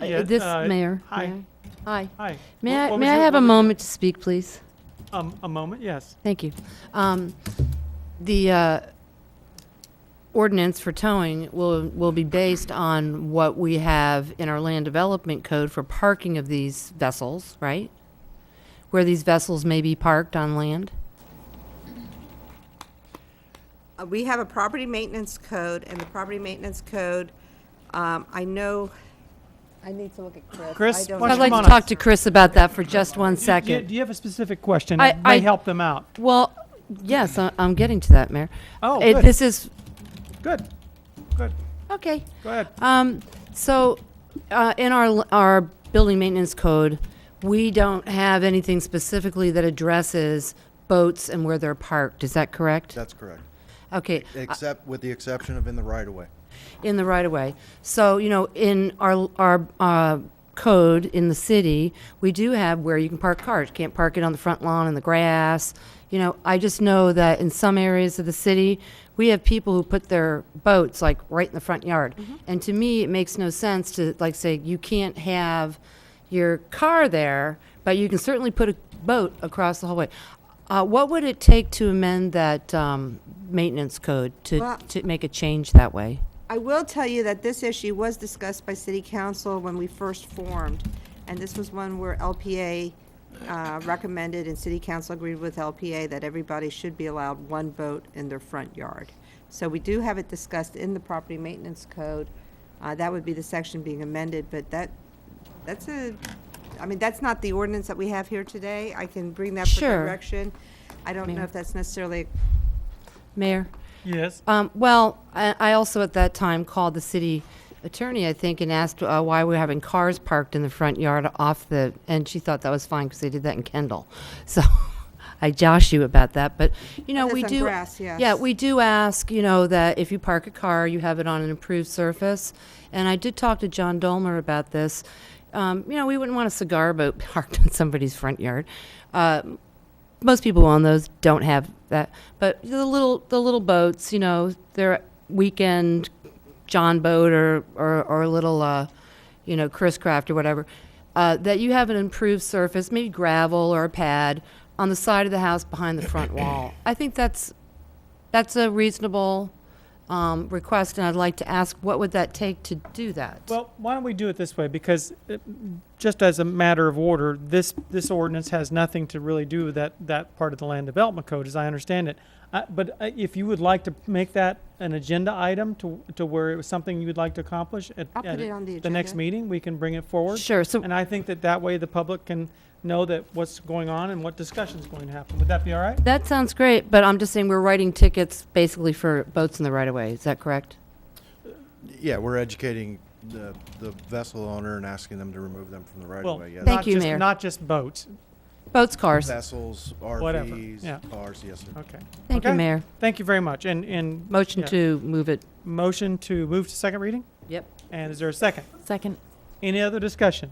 Yeah, This, uh, Mayor. hi. Mayor. Hi. Hi. May What I, was may I your- have what a was your- moment to speak, please? A moment, yes. Thank you. The ordinance for towing will be based on what we have in our land development code for parking of these vessels, right? Where these vessels may be parked on land. We have a property maintenance code, and the property maintenance code, I know, I need to look at Chris. Chris, I don't why I'd don't know. like come to on talk to Chris about that for just one Do second. you have a specific question? I- It may I- help them out. Well, yes, I'm getting to that, Mayor. Oh, good. This is, Good. Good. okay. Go ahead. So, in our building maintenance code, we don't have anything specifically that addresses boats and where they're parked. Is that correct? That's correct. Okay. Except with the exception of in the right-of-way. In the right of way. So, in our code in the city, we do have where you can park cars. You can't park it on the front lawn in the grass. I just know that in some areas of the city, we have people who put their boats like right in the front yard. And to me, it makes no sense to like say you can't have your car there, but you can certainly put a boat across the hallway. What would it take to amend that maintenance code to make a change that way? I will tell you that this issue was discussed by City Council when we first formed, and this was one where LPA recommended and City Council agreed with LPA that everybody should be allowed one boat in their front yard. So we do have it discussed in the property maintenance code. That would be the section being amended, but that's not the ordinance that we have here today. I can bring that for Sure. direction. I don't know if that's necessarily. Mayor? Yes. Well, I also at that time called the city attorney, I think, and asked why we're having cars parked in the front yard and she thought that was fine because they did that in Kendall. So I josh you about that, but we That's on do. grass, yes. Yeah, we do ask, that if you park a car, you have it on an improved surface. And I did talk to John Dolmer about this. We wouldn't want a cigar boat parked in somebody's front yard. Most people on those don't have that, but the little boats, they're weekend John boat or a little, Chris Craft or whatever, that you have an improved surface, maybe gravel or a pad on the side of the house behind the front wall. I think that's a reasonable request, and I'd like to ask, what would that take to do that? Well, why don't we do it this way? Because just as a matter of order, this ordinance has nothing to really do with that part of the land development code, as I understand it. But if you would like to make that an agenda item to where it was something you would like to accomplish I'll put it on the the next agenda. meeting, we can bring it forward. Sure. So And I think that way the public can know that what's going on and what discussion is going to happen. Would that be all right? that sounds great, but I'm just saying we're writing tickets basically for boats in the right of way. Is that correct? Yeah, we're educating the vessel owner and asking them to remove them from the Well, right-of-way, yes. Thank you, Mayor. Not just boats. Boats, cars. Vessels, Whatever, RVs, yeah. cars, yes, sir. Okay. Thank you, Okay. Mayor. Thank you very much. And Motion yeah. to move it. Motion to move to second reading? Yep. And is there a second? Second. Any other discussion?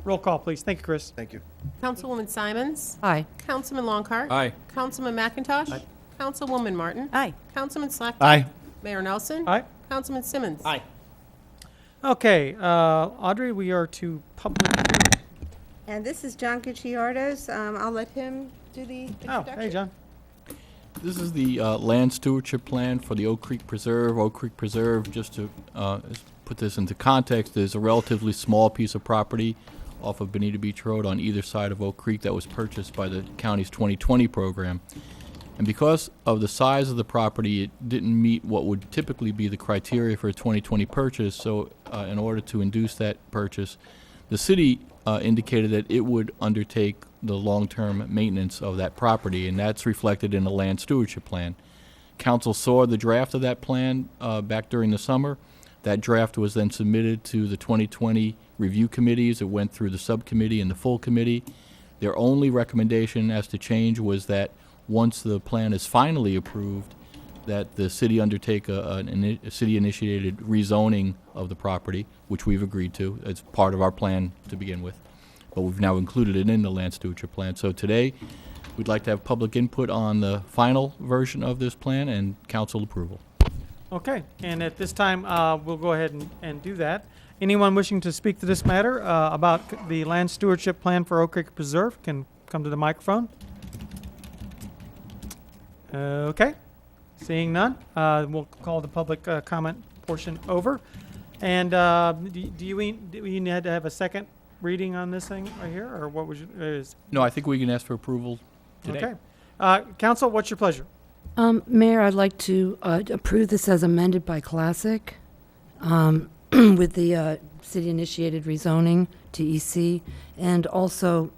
Roll call, please. Thank you, Chris. Thank you. Councilwoman Simons? Aye. Councilman Longcart? Aye. Councilman McIntosh? Councilwoman Martin? Aye. Councilman Slackton? Aye. Mayor Nelson? Aye. Councilman Simmons? Aye. Okay, Audrey, we are to public hearing. And this is John Gutierrez. I'll let him do the Oh, introduction. hey, John. This is the land stewardship plan for the Oak Creek Preserve. Oak Creek Preserve, just to put this into context, is a relatively small piece of property off of Bonita Beach Road on either side of Oak Creek that was purchased by the county's 2020 program. And because of the size of the property, it didn't meet what would typically be the criteria for a 2020 purchase. So in order to induce that purchase, the city indicated that it would undertake the long-term maintenance of that property, and that's reflected in the land stewardship plan. Council saw the draft of that plan back during the summer. That draft was then submitted to the 2020 review committees. It went through the subcommittee and the full committee. Their only recommendation as to change was that once the plan is finally approved, that the city undertake a city-initiated rezoning of the property, which we've agreed to. It's part of our plan to begin with. But we've now included it in the land stewardship plan. So today, we'd like to have public input on the final version of this plan and council approval. Okay, and at this time, we'll go ahead and do that. Anyone wishing to speak to this matter about the land stewardship plan for Oak Creek Preserve can come to the microphone. Okay, seeing none, we'll call the public comment portion over. And do we need to have a second reading on this thing right here, or what was is? No, I think we can ask for approval today. Okay, council, what's your pleasure? Mayor, I'd like to approve this as amended by Classic with the city-initiated rezoning to EC. And also,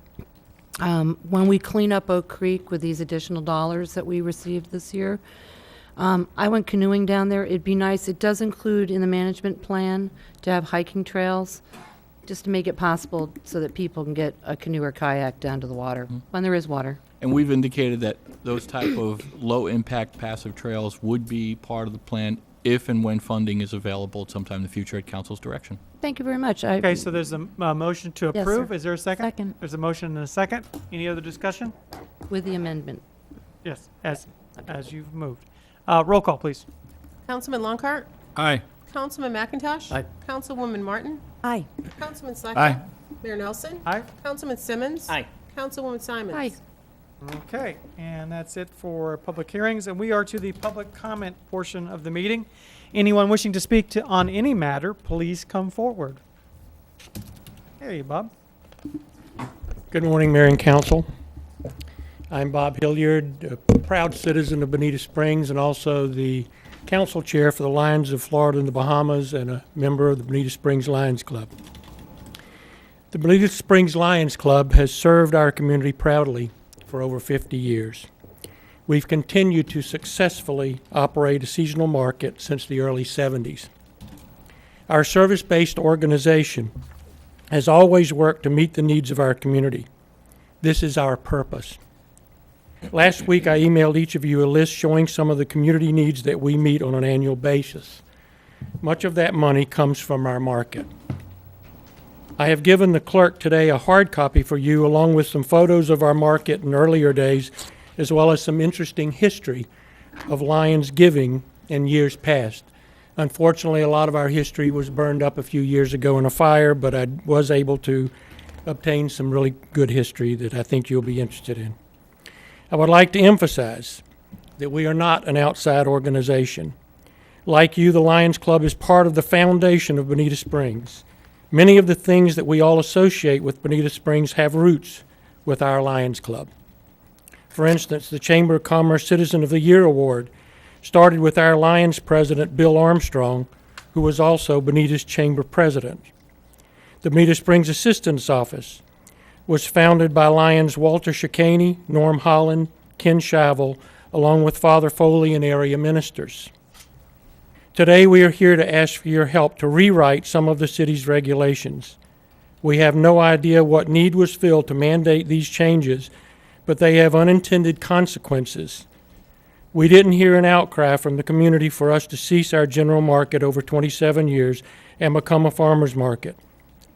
when we clean up Oak Creek with these additional dollars that we received this year, I went canoeing down there. It'd be nice. It does include in the management plan to have hiking trails, just to make it possible so that people can get a canoe or kayak down to the water when there is water. And we've indicated that those type of low-impact passive trails would be part of the plan if and when funding is available sometime in the future at council's direction. Thank you very much. Okay, so there's a motion to Yes, approve. sir. Is there a second? Second. There's a motion and a second. Any other discussion? With the amendment. Yes, as you've moved. Roll call, please. Councilman Longcart? Aye. Councilman McIntosh? Aye. Councilwoman Martin? Aye. Councilman Slechta? Aye. Mayor Nelson? Aye. Councilman Simmons? Aye. Councilwoman Simons? Aye. Okay, and that's it for public hearings, and we are to the public comment portion of the meeting. Anyone wishing to speak on any matter, please come forward. Hey, Bob. Good morning, Mayor and Council. I'm Bob Hilliard, a proud citizen of Bonita Springs and also the council chair for the Lions of Florida and the Bahamas and a member of the Bonita Springs Lions Club. The Bonita Springs Lions Club has served our community proudly for over 50 years. We've continued to successfully operate a seasonal market since the early 70s. Our service-based organization has always worked to meet the needs of our community. This is our purpose. Last week, I emailed each of you a list showing some of the community needs that we meet on an annual basis. Much of that money comes from our market. I have given the clerk today a hard copy for you, along with some photos of our market in earlier days, as well as some interesting history of Lions giving in years past. Unfortunately, a lot of our history was burned up a few years ago in a fire, but I was able to obtain some really good history that I think you'll be interested in. I would like to emphasize that we are not an outside organization. Like you, the Lions Club is part of the foundation of Bonita Springs. Many of the things that we all associate with Bonita Springs have roots with our Lions Club. For instance, the Chamber of Commerce Citizen of the Year Award started with our Lions president, Bill Armstrong, who was also Bonita's Chamber president. The Bonita Springs Assistance Office was founded by Lions Walter Chicane, Norm Holland, Ken Shavel, along with Father Foley and area ministers. Today we are here to ask for your help to rewrite some of the city's regulations. We have no idea what need was filled to mandate these changes, but they have unintended consequences. We didn't hear an outcry from the community for us to cease our general market over 27 years and become a farmer's market.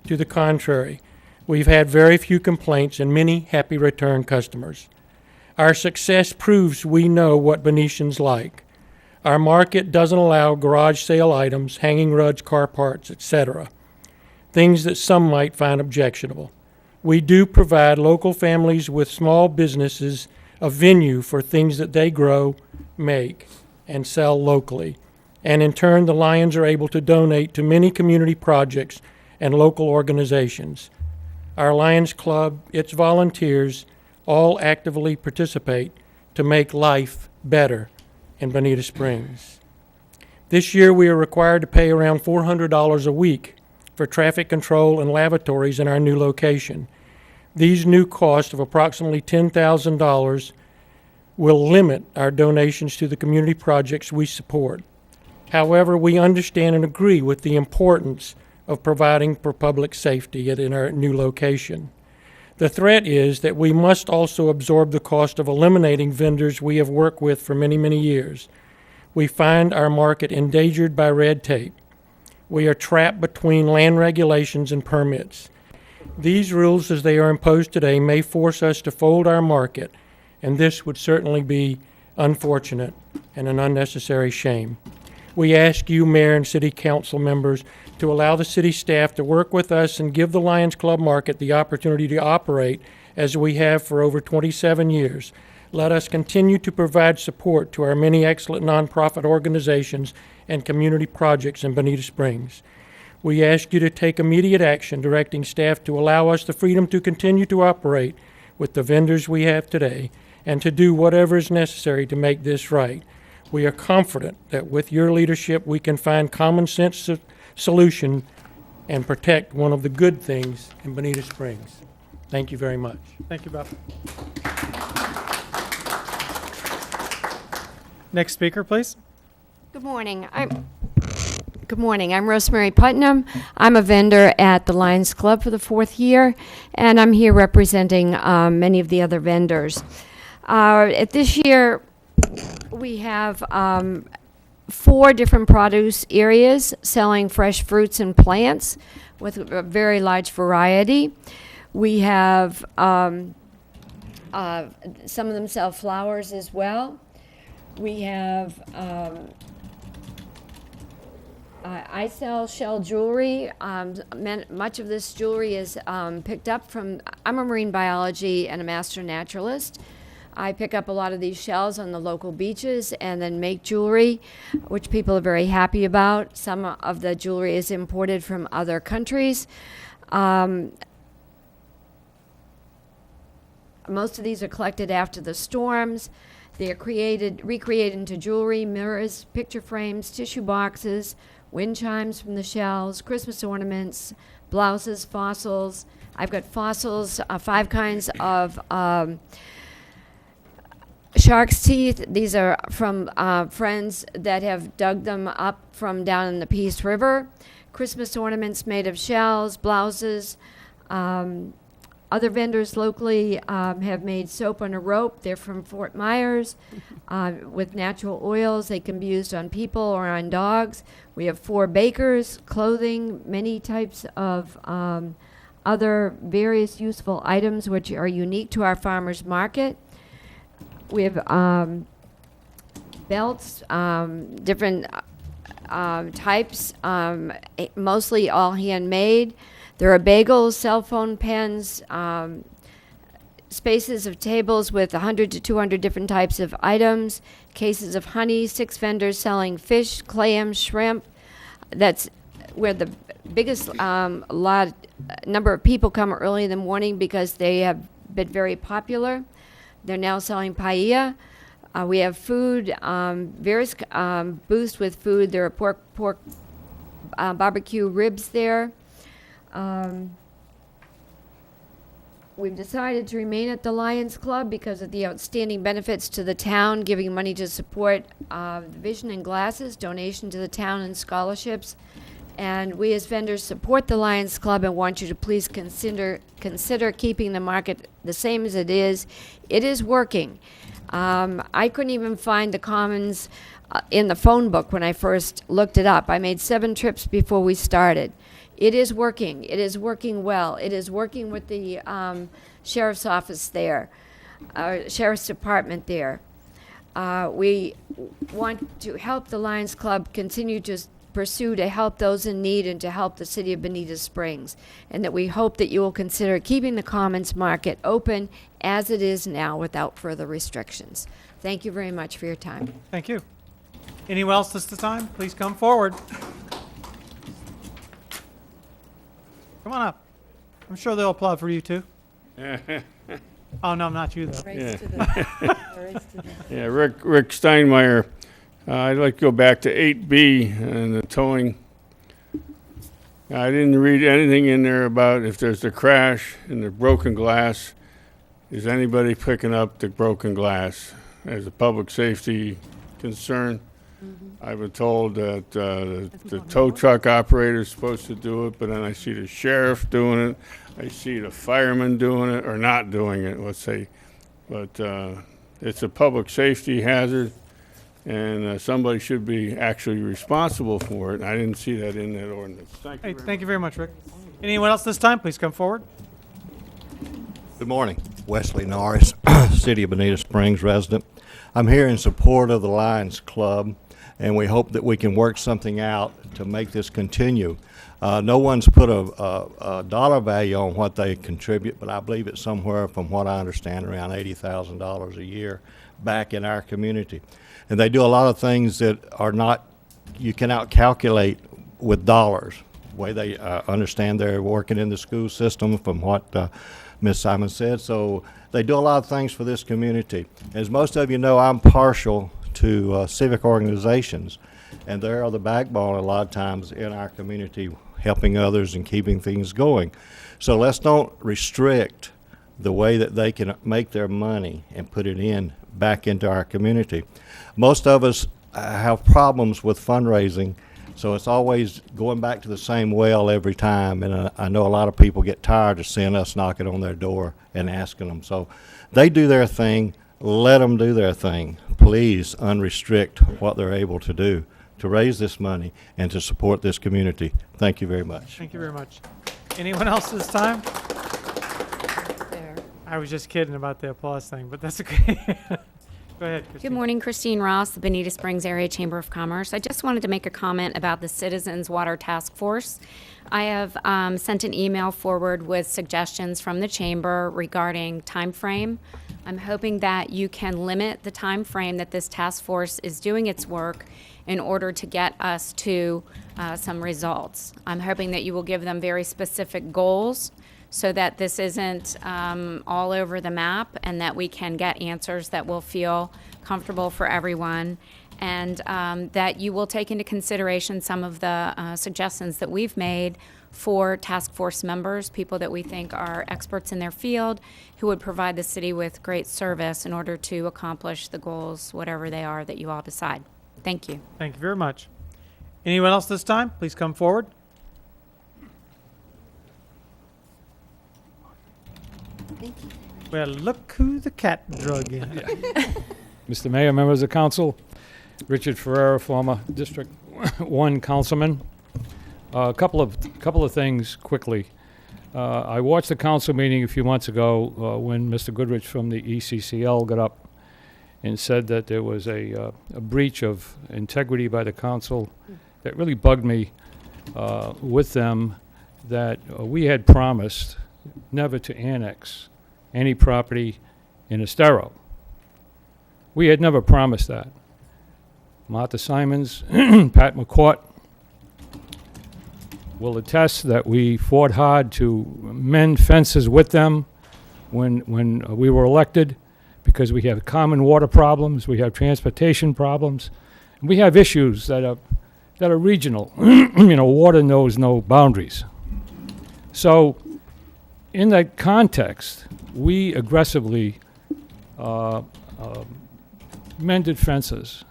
To the contrary, we've had very few complaints and many happy return customers. Our success proves we know what Bonitians like. Our market doesn't allow garage sale items, hanging rugs, car parts, etc., things that some might find objectionable. We do provide local families with small businesses a venue for things that they grow, make, and sell locally. And in turn, the Lions are able to donate to many community projects and local organizations. Our Lions Club, its volunteers, all actively participate to make life better in Bonita Springs. This year, we are required to pay around $400 a week for traffic control and lavatories in our new location. These new costs of approximately $10,000 will limit our donations to the community projects we support. However, we understand and agree with the importance of providing for public safety in our new location. The threat is that we must also absorb the cost of eliminating vendors we have worked with for many, many years. We find our market endangered by red tape. We are trapped between land regulations and permits. These rules, as they are imposed today, may force us to fold our market, and this would certainly be unfortunate and an unnecessary shame. We ask you, Mayor and City Council members, to allow the city staff to work with us and give the Lions Club market the opportunity to operate as we have for over 27 years. Let us continue to provide support to our many excellent nonprofit organizations and community projects in Bonita Springs. We ask you to take immediate action directing staff to allow us the freedom to continue to operate with the vendors we have today and to do whatever is necessary to make this right. We are confident that with your leadership we can find common sense solution and protect one of the good things in Bonita Springs. Thank you very much. Thank you, Bob. Next speaker, please. Good morning. I'm Rosemary Putnam. I'm a vendor at the Lions Club for the 4th year, and I'm here representing many of the other vendors. At this year, we have 4 different produce areas selling fresh fruits and plants with a very large variety. We have some of them sell flowers as well. We have I sell shell jewelry. Much of this jewelry is picked up from, I'm a marine biology and a master naturalist. I pick up a lot of these shells on the local beaches and then make jewelry, which people are very happy about. Some of the jewelry is imported from other countries. Most of these are collected after the storms. They are recreated into jewelry, mirrors, picture frames, tissue boxes, wind chimes from the shells, Christmas ornaments, blouses, fossils. I've got fossils, 5 kinds of shark's teeth. These are from friends that have dug them up from down in the Peace River. Christmas ornaments made of shells, blouses. Other vendors locally have made soap on a rope. They're from Fort Myers with natural oils. They can be used on people or on dogs. We have 4 bakers, clothing, many types of other various useful items which are unique to our farmers market. We have belts, different types, mostly all handmade. There are bagels, cell phone pens, spaces of tables with 100 to 200 different types of items, cases of honey, 6 vendors selling fish, clams, shrimp. That's where the biggest number of people come early in the morning because they have been very popular. They're now selling paella. We have food, various booths with food. There are pork barbecue ribs there. We've decided to remain at the Lions Club because of the outstanding benefits to the town, giving money to support the vision and glasses, donation to the town, and scholarships. And we as vendors support the Lions Club and want you to please consider keeping the market the same as it is. It is working. I couldn't even find the commons in the phone book when I first looked it up. I made 7 trips before we started. It is working. It is working well. It is working with the sheriff's office there, sheriff's department there. We want to help the Lions Club continue to pursue to help those in need and to help the city of Bonita Springs, and that we hope that you will consider keeping the commons market open as it is now without further restrictions. Thank you very much for your time. Thank you. Anyone else this time? Please come forward. Come on up. I'm sure they'll applaud for you too. Oh no, not you though. Yeah, Rick Steinmeier. I'd like to go back to 8B and the towing. I didn't read anything in there about if there's a crash and the broken glass, is anybody picking up the broken glass as a public safety concern? I've been told that the tow truck operator is supposed to do it, but then I see the sheriff doing it. I see the fireman doing it, or not doing it, let's say. But it's a public safety hazard, and somebody should be actually responsible for it. I didn't see that in that ordinance. Thank you. Thank you very much, Rick. Anyone else this time? Please come forward. Good morning. Wesley Norris, City of Bonita Springs resident. I'm here in support of the Lions Club, and we hope that we can work something out to make this continue. No one's put a dollar value on what they contribute, but I believe it's somewhere, from what I understand, around $80,000 a year back in our community. And they do a lot of things that are not, you cannot calculate with dollars. The way they understand they're working in the school system, from what Ms. Simon said. So they do a lot of things for this community. As most of you know, I'm partial to civic organizations, and they are the backbone a lot of times in our community, helping others and keeping things going. So let's don't restrict the way that they can make their money and put it back into our community. Most of us have problems with fundraising, so it's always going back to the same well every time, and I know a lot of people get tired of seeing us knocking on their door and asking them. So they do their thing. let them do their thing. Please unrestrict what they're able to do to raise this money and to support this community. Thank you very much. Thank you very much. Anyone else this time? I was just kidding about the applause thing, but that's okay. Go ahead, Christine. Good morning, Christine Ross, the Bonita Springs Area Chamber of Commerce. I just wanted to make a comment about the Citizens Water Task Force. I have sent an email forward with suggestions from the chamber regarding time frame. I'm hoping that you can limit the time frame that this task force is doing its work in order to get us to some results. I'm hoping that you will give them very specific goals so that this isn't all over the map and that we can get answers that will feel comfortable for everyone, and that you will take into consideration some of the suggestions that we've made for task force members, people that we think are experts in their field who would provide the city with great service in order to accomplish the goals, whatever they are that you all decide. Thank you. Thank you very much. Anyone else this time? Please come forward. Thank you. Well, look who the cat drug in. Mr. Mayor, members of council, Richard Ferrera, former District 1 councilman. A couple of things quickly. I watched the council meeting a few months ago when Mr. Goodrich from the ECCL got up and said that there was a breach of integrity by the council that really bugged me with them, that we had promised never to annex any property in Estero. We had never promised that. Martha Simons, Pat McCourt will attest that we fought hard to mend fences with them when we were elected, because we have common water problems, we have transportation problems, and we have issues that are regional. You know, water knows no boundaries. So in that context, we aggressively mended fences.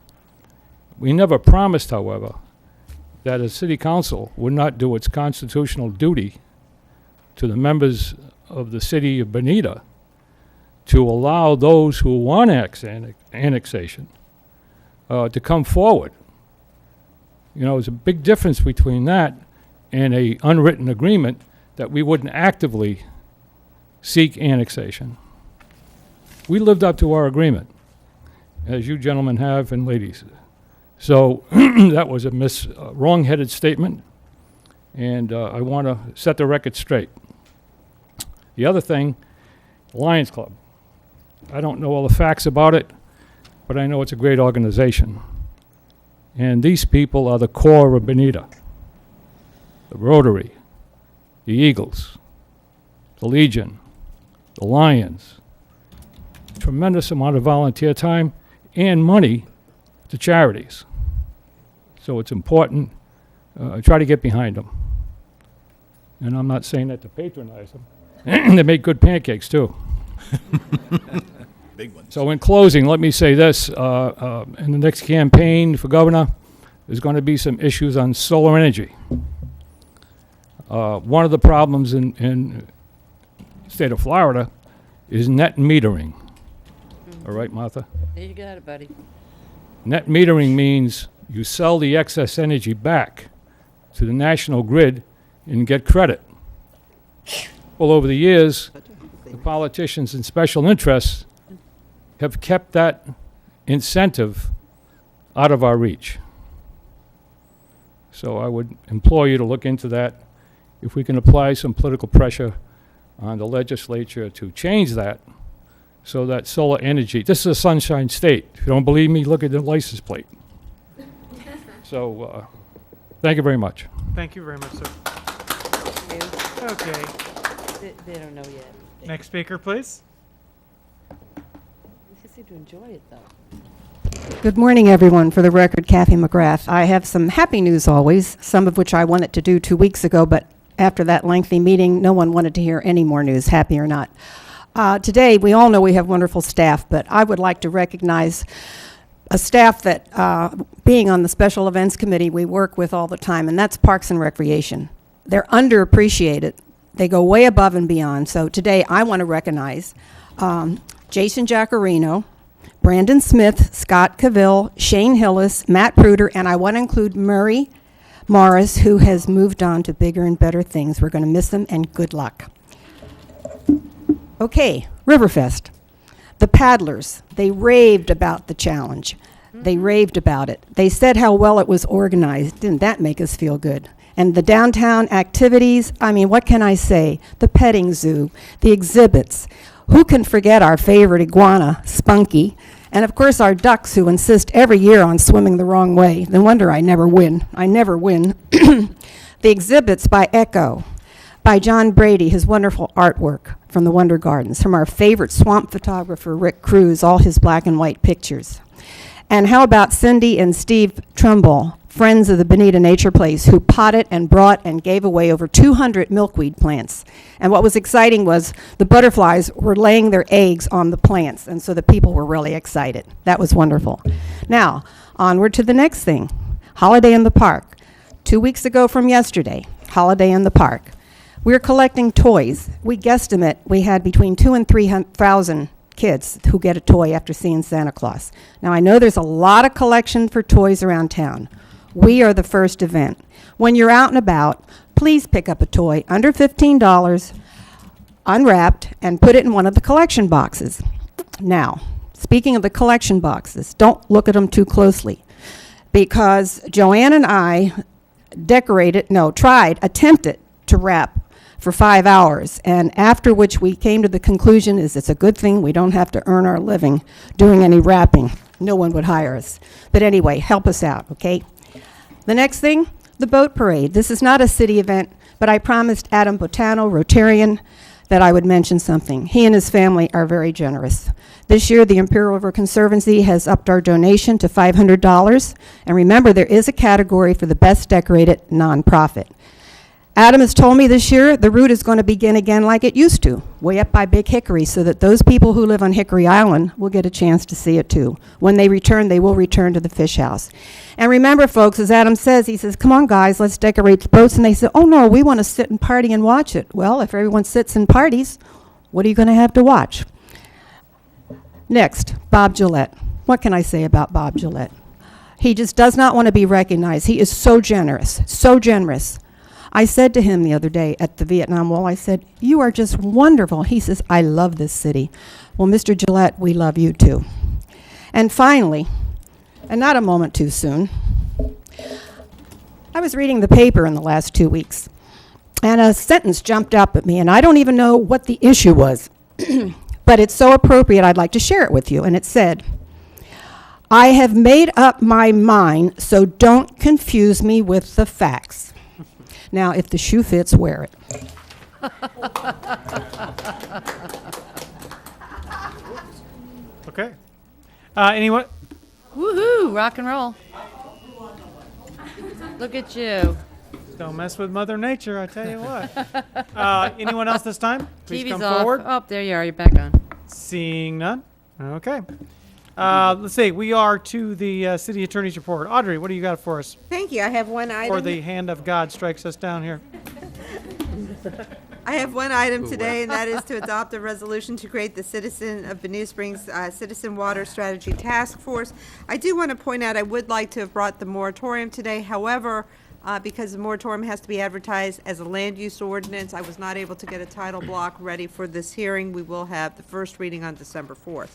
We never promised, however, that a city council would not do its constitutional duty to the members of the city of Bonita to allow those who want annexation to come forward. You know, there's a big difference between that and a unwritten agreement that we wouldn't actively seek annexation. We lived up to our agreement, as you gentlemen have and ladies. So that was a wrong-headed statement, and I want to set the record straight. The other thing, Lions Club. I don't know all the facts about it, but I know it's a great organization. And these people are the core of Bonita. The Rotary, the Eagles, the Legion, the Lions. Tremendous amount of volunteer time and money to charities. So it's important. Try to get behind them. And I'm not saying that to patronize them. They make good pancakes, too. Big ones. So in closing, let me say this. In the next campaign for governor, there's going to be some issues on solar energy. One of the problems in the state of Florida is net metering. All right, Martha? You got it, buddy. Net metering means you sell the excess energy back to the national grid and get credit. Well, over the years, the politicians and special interests have kept that incentive out of our reach. So I would implore you to look into that. If we can apply some political pressure on the legislature to change that, so that solar energy, this is a sunshine state. If you don't believe me, look at the license plate. So, thank you very much. Thank you very much, sir. Okay. They don't know yet. Next speaker, please. They seem to enjoy it, though. Good morning, everyone. For the record, Kathy McGrath. I have some happy news always, some of which I wanted to do 2 weeks ago, but after that lengthy meeting, no one wanted to hear any more news, happy or not. Today, we all know we have wonderful staff, but I would like to recognize a staff that, being on the Special Events Committee, we work with all the time, and that's Parks and Recreation. They're underappreciated. They go way above and beyond. So today, I want to recognize Jason Giacarino, Brandon Smith, Scott Cavill, Shane Hillis, Matt Pruder, and I want to include Murray Morris, who has moved on to bigger and better things. We're going to miss him, and good luck. Okay, Riverfest. The paddlers, they raved about the challenge. They raved about it. They said how well it was organized. Didn't that make us feel good? And the downtown activities, I mean, what can I say? The petting zoo, the exhibits. Who can forget our favorite iguana, Spunky? And of course our ducks, who insist every year on swimming the wrong way. No wonder I never win. I never win. The exhibits by Echo, by John Brady, his wonderful artwork from the Wonder Gardens, from our favorite swamp photographer, Rick Cruz, all his black and white pictures. And how about Cindy and Steve Trumbull, friends of the Bonita Nature Place, who potted and brought and gave away over 200 milkweed plants. And what was exciting was the butterflies were laying their eggs on the plants, and so the people were really excited. That was wonderful. Now, onward to the next thing, Holiday in the Park. 2 weeks ago from yesterday, Holiday in the Park. We're collecting toys. We guesstimate we had between 2,000 and 3,000 kids who get a toy after seeing Santa Claus. Now, I know there's a lot of collection for toys around town. We are the first event. When you're out and about, please pick up a toy under $15, unwrapped, and put it in one of the collection boxes. Now, speaking of the collection boxes, don't look at them too closely, because Joanne and I attempted to wrap for 5 hours, and after which we came to the conclusion is it's a good thing we don't have to earn our living doing any wrapping. No one would hire us. But anyway, help us out, okay? The next thing, the boat parade. This is not a city event, but I promised Adam Botano, Rotarian, that I would mention something. He and his family are very generous. This year, the Imperial River Conservancy has upped our donation to $500. And remember, there is a category for the best decorated nonprofit. Adam has told me this year the route is going to begin again like it used to, way up by Big Hickory, so that those people who live on Hickory Island will get a chance to see it too. When they return, they will return to the fish house. And remember, folks, as Adam says, he says, come on, guys, let's decorate the boats. And they say, oh, no, we want to sit and party and watch it. Well, if everyone sits and parties, what are you going to have to watch? Next, Bob Gillette. What can I say about Bob Gillette? He just does not want to be recognized. He is so generous, so generous. I said to him the other day at the Vietnam Wall, I said, you are just wonderful. He says, I love this city. Well, Mr. Gillette, we love you too. And finally, and not a moment too soon, I was reading the paper in the last 2 weeks, and a sentence jumped up at me, and I don't even know what the issue was, but it's so appropriate I'd like to share it with you. And it said, I have made up my mind, so don't confuse me with the facts. Now, if the shoe fits, wear it. Okay. Anyone? Woohoo! Rock and roll. Look at you. Don't mess with Mother Nature, I tell you what. Anyone else this time? Please TV's come off. forward. Oh, there you are. You're back on. Seeing none. Okay. Let's see. We are to the city attorney's report. Audrey, what do you got for us? Thank you. I have one item. Or the hand of God strikes us down here. I have one item today, and that is to adopt a resolution to create the Citizen of Bonita Springs Citizen Water Strategy Task Force. I do want to point out I would like to have brought the moratorium today. However, because the moratorium has to be advertised as a land use ordinance, I was not able to get a title block ready for this hearing. We will have the first reading on December 4th.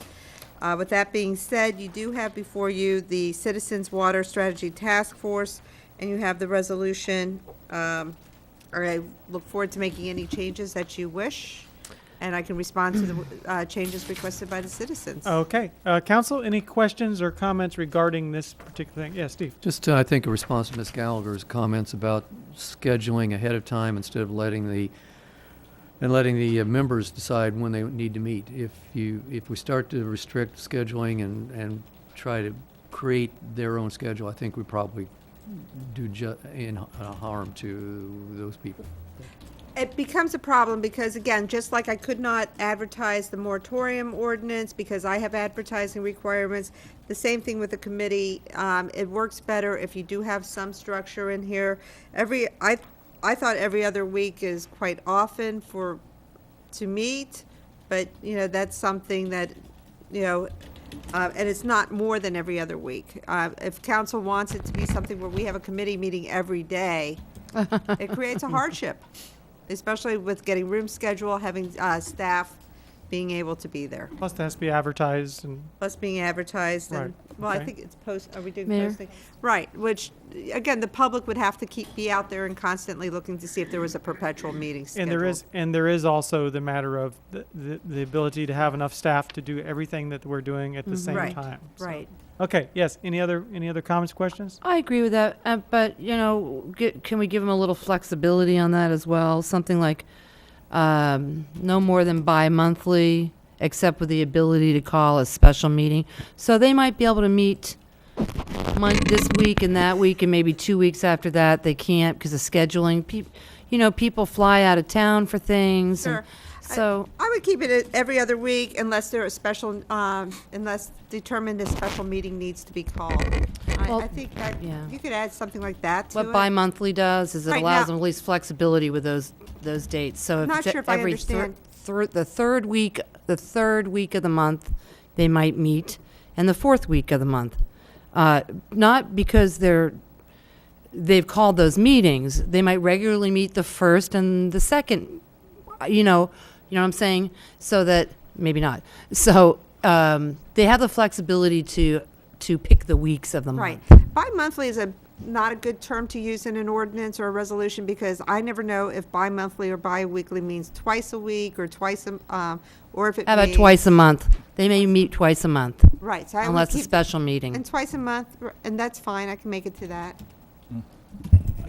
With that being said, you do have before you the Citizens Water Strategy Task Force, and you have the resolution. I look forward to making any changes that you wish, and I can respond to the changes requested by the citizens. Okay. Council, any questions or comments regarding this particular thing? Yes, Steve. Just, I think, a response to Ms. Gallagher's comments about scheduling ahead of time instead of letting the members decide when they need to meet. If we start to restrict scheduling and try to create their own schedule, I think we probably do harm to those people. It becomes a problem because, again, just like I could not advertise the moratorium ordinance because I have advertising requirements, the same thing with the committee. It works better if you do have some structure in here. I thought every other week is quite often to meet, but, that's something that, And it's not more than every other week. If council wants it to be something where we have a committee meeting every day, it creates a hardship, especially with getting room schedule, having staff being able to be there. Plus, it has to be advertised and. Plus being advertised and, Right, well, I okay. think it's are we doing Mayor? posting? Right, which, again, the public would have to be out there and constantly looking to see if there was a perpetual meeting scheduled. And there is also the matter of the ability to have enough staff to do everything that we're doing at the same Right, time. So- right. Okay, yes, any other comments, questions? I agree with that, but, can we give them a little flexibility on that as well? Something like no more than bi-monthly, except with the ability to call a special meeting. So they might be able to meet this week and that week, and maybe 2 weeks after that they can't because of scheduling. People fly out of town for things. Sure. And so I would keep it at every other week unless there is special, unless determined a special meeting needs to be called. I think that yeah. you could add something like that to what it. bi-monthly does is it Right allows now- them at least flexibility with those dates. So if Not it's sure if I every understand. the third week of the month, they might meet, and the fourth week of the month. Not because they've called those meetings. They might regularly meet the first and the second. You know what I'm saying? So that maybe not. So they have the flexibility to pick the weeks of the month. Right. Bi-monthly is not a good term to use in an ordinance or a resolution because I never know if bi-monthly or bi-weekly means twice a week or or if it How about means- twice a month? They may meet twice a month. Right. So I would Unless a keep- special meeting. And twice a month, and that's fine. I can make it to that.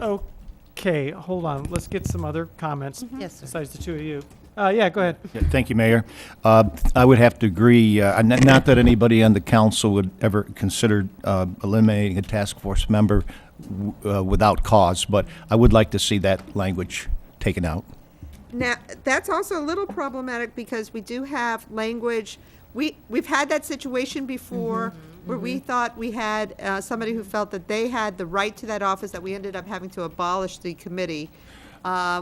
Okay, hold on, let's get some other comments. Yes, sir. Besides the two of you. Yeah, go ahead. Yeah, thank you, Mayor. I would have to agree, not that anybody on the council would ever consider eliminating a task force member without cause, but I would like to see that language taken out. Now, that's also a little problematic because we do have language, we've had that situation before where we thought we had somebody who felt that they had the right to that office, that we ended up having to abolish the committee.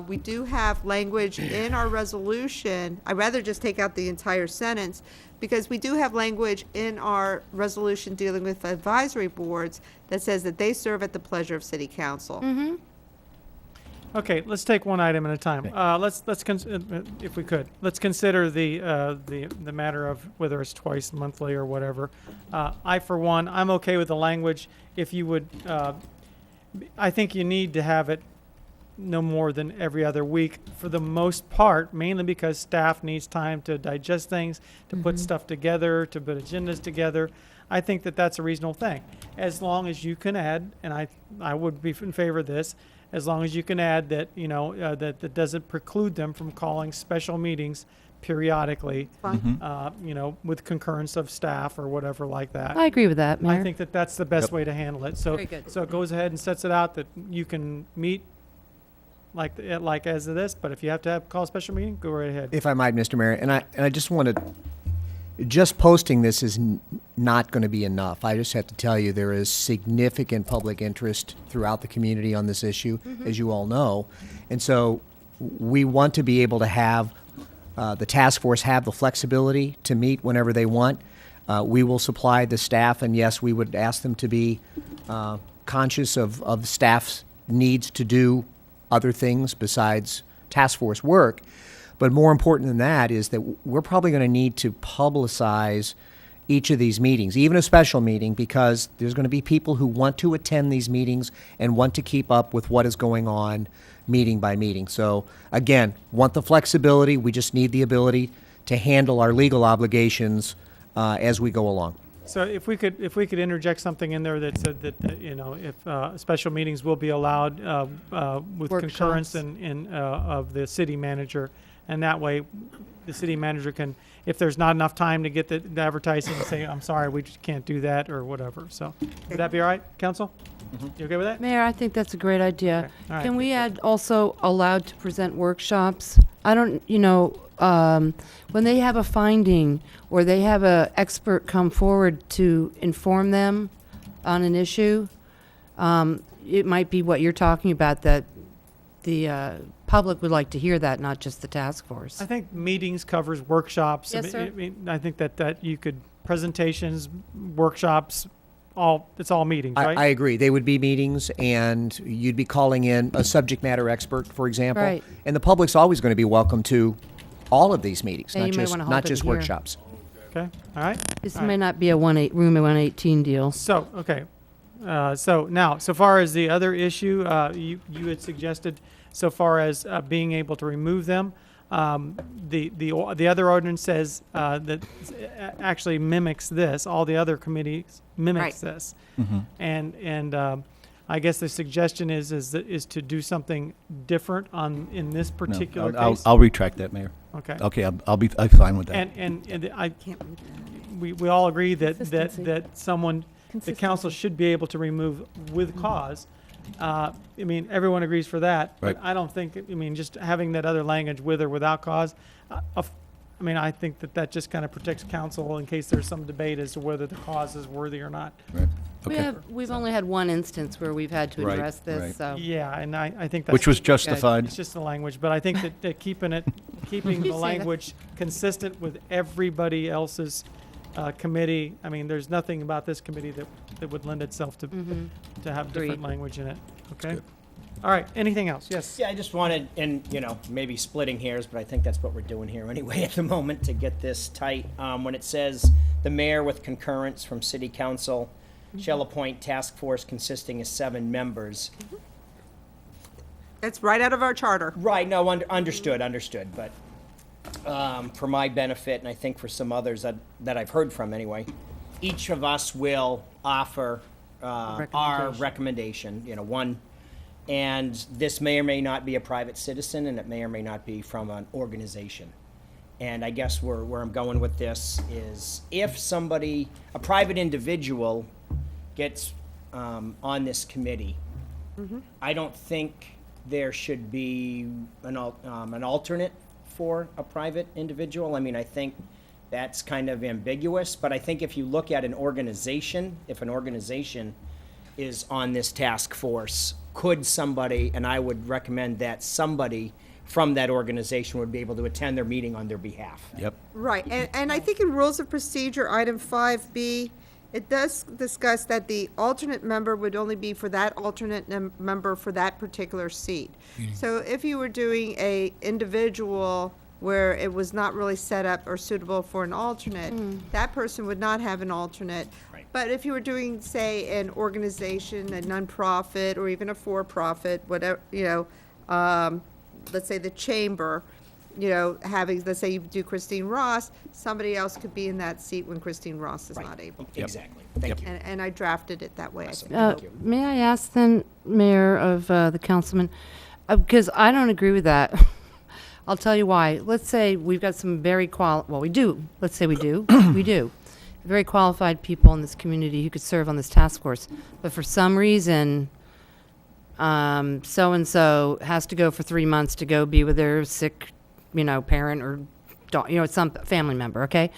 We do have language in our resolution. I'd rather just take out the entire sentence because we do have language in our resolution dealing with advisory boards that says that they serve at the pleasure of city council. Okay, let's take one item at a time. If we could, let's consider the matter of whether it's twice monthly or whatever. I, for one, I'm okay with the language. If you would, I think you need to have it no more than every other week for the most part, mainly because staff needs time to digest things, to put stuff together, to put agendas together. I think that that's a reasonable thing. As long as you can add, and I would be in favor of this, as long as you can add that, that doesn't preclude them from calling special meetings periodically, with concurrence of staff or whatever like that. I agree with that, Mayor. I think that that's the best Yep. way to handle it. So, Very good. so it goes ahead and sets it out that you can meet like as of this, but if you have to call a special meeting, go right ahead. If I might, Mr. Mayor, and I just wanted, just posting this is not going to be enough. I just have to tell you, there is significant public interest throughout the community on this issue, as you all know. And so we want to be able to have the task force have the flexibility to meet whenever they want. We will supply the staff, and yes, we would ask them to be conscious of staff's needs to do other things besides task force work. But more important than that is that we're probably going to need to publicize each of these meetings, even a special meeting, because there's going to be people who want to attend these meetings and want to keep up with what is going on meeting by meeting. So again, want the flexibility. We just need the ability to handle our legal obligations as we go along. So if we could interject something in there that said that, if special meetings will be allowed with concurrence of the city manager, and that way the city manager can, if there's not enough time to get the advertising, say, I'm sorry, we just can't do that or whatever. So would that be all right, council? You okay with that? Mayor, I think that's a great idea. Okay, all right. Can we add also allowed to present workshops? I don't, when they have a finding or they have a expert come forward to inform them on an issue, it might be what you're talking about, that the public would like to hear that, not just the task force. I think meetings covers workshops. Yes, sir. I think that you could presentations, workshops, it's all meetings, right? I agree. They would be meetings, and you'd be calling in a subject matter expert, for example. Right. And the public's always going to be welcome to all of these meetings, Yeah, not you might just wanna hold not it just here. workshops. Okay, all right. This All right. may not be a room at 118 deal. So, okay. So now, so far as the other issue, you had suggested, so far as being able to remove them, the other ordinance says that actually mimics this. All the other committees mimics Right. this, and I guess the suggestion is to do something different in this No, particular I'll, case. I'll retract that, Mayor. Okay. Okay, I'm fine with that. And we all agree that the council should be able to remove with cause. I mean, everyone agrees for that, but Right. I don't think, I mean, just having that other language with or without cause, I mean, I think that just kind of protects council in case there's some debate as to whether the cause is worthy or not. Right. Okay. We've only had one instance where we've had to Right, address this, right. so. Yeah, and I think that's. Which was good. justified. It's just the language, but I think that keeping the You say that. language consistent with everybody else's committee, I mean, there's nothing about this committee that would lend itself to have different Agreed. language in it, okay? All right, anything else? Yes? Yeah, I just wanted, and, maybe splitting hairs, but I think that's what we're doing here anyway at the moment to get this tight. When it says, "The mayor with concurrence from city council shall appoint task force consisting of 7 members." It's right out of our charter. Right, no, understood, but for my benefit, and I think for some others that I've heard from anyway, each of us will offer our recommendation, one. And this may or may not be a private citizen, and it may or may not be from an organization. And I guess where I'm going with this is if somebody, a private individual, gets on this committee, I don't think there should be an alternate for a private individual. I mean, I think that's kind of ambiguous, but I think if you look at an organization, if an organization is on this task force, could somebody, and I would recommend that somebody from that organization would be able to attend their meeting on their behalf. Yep. Right, and I think in Rules of Procedure, item 5B, it does discuss that the alternate member would only be for that alternate member for that particular seat. So if you were doing a individual where it was not really set up or suitable for an alternate, that person would not have an alternate. Right. But if you were doing, say, an organization, a nonprofit, or even a for-profit, whatever, let's say the chamber, having, let's say you do Christine Ross, somebody else could be in that seat when Christine Ross is not able. Exactly. Thank you. And I drafted it that way, I think. Thank you. May I ask then, Mayor of the councilman, because I don't agree with that. I'll tell you why. Let's say we've got some very we do. Let's say we do. We do. Very qualified people in this community who could serve on this task force. But for some reason, so-and-so has to go for 3 months to go be with their sick, parent or, some family member, okay?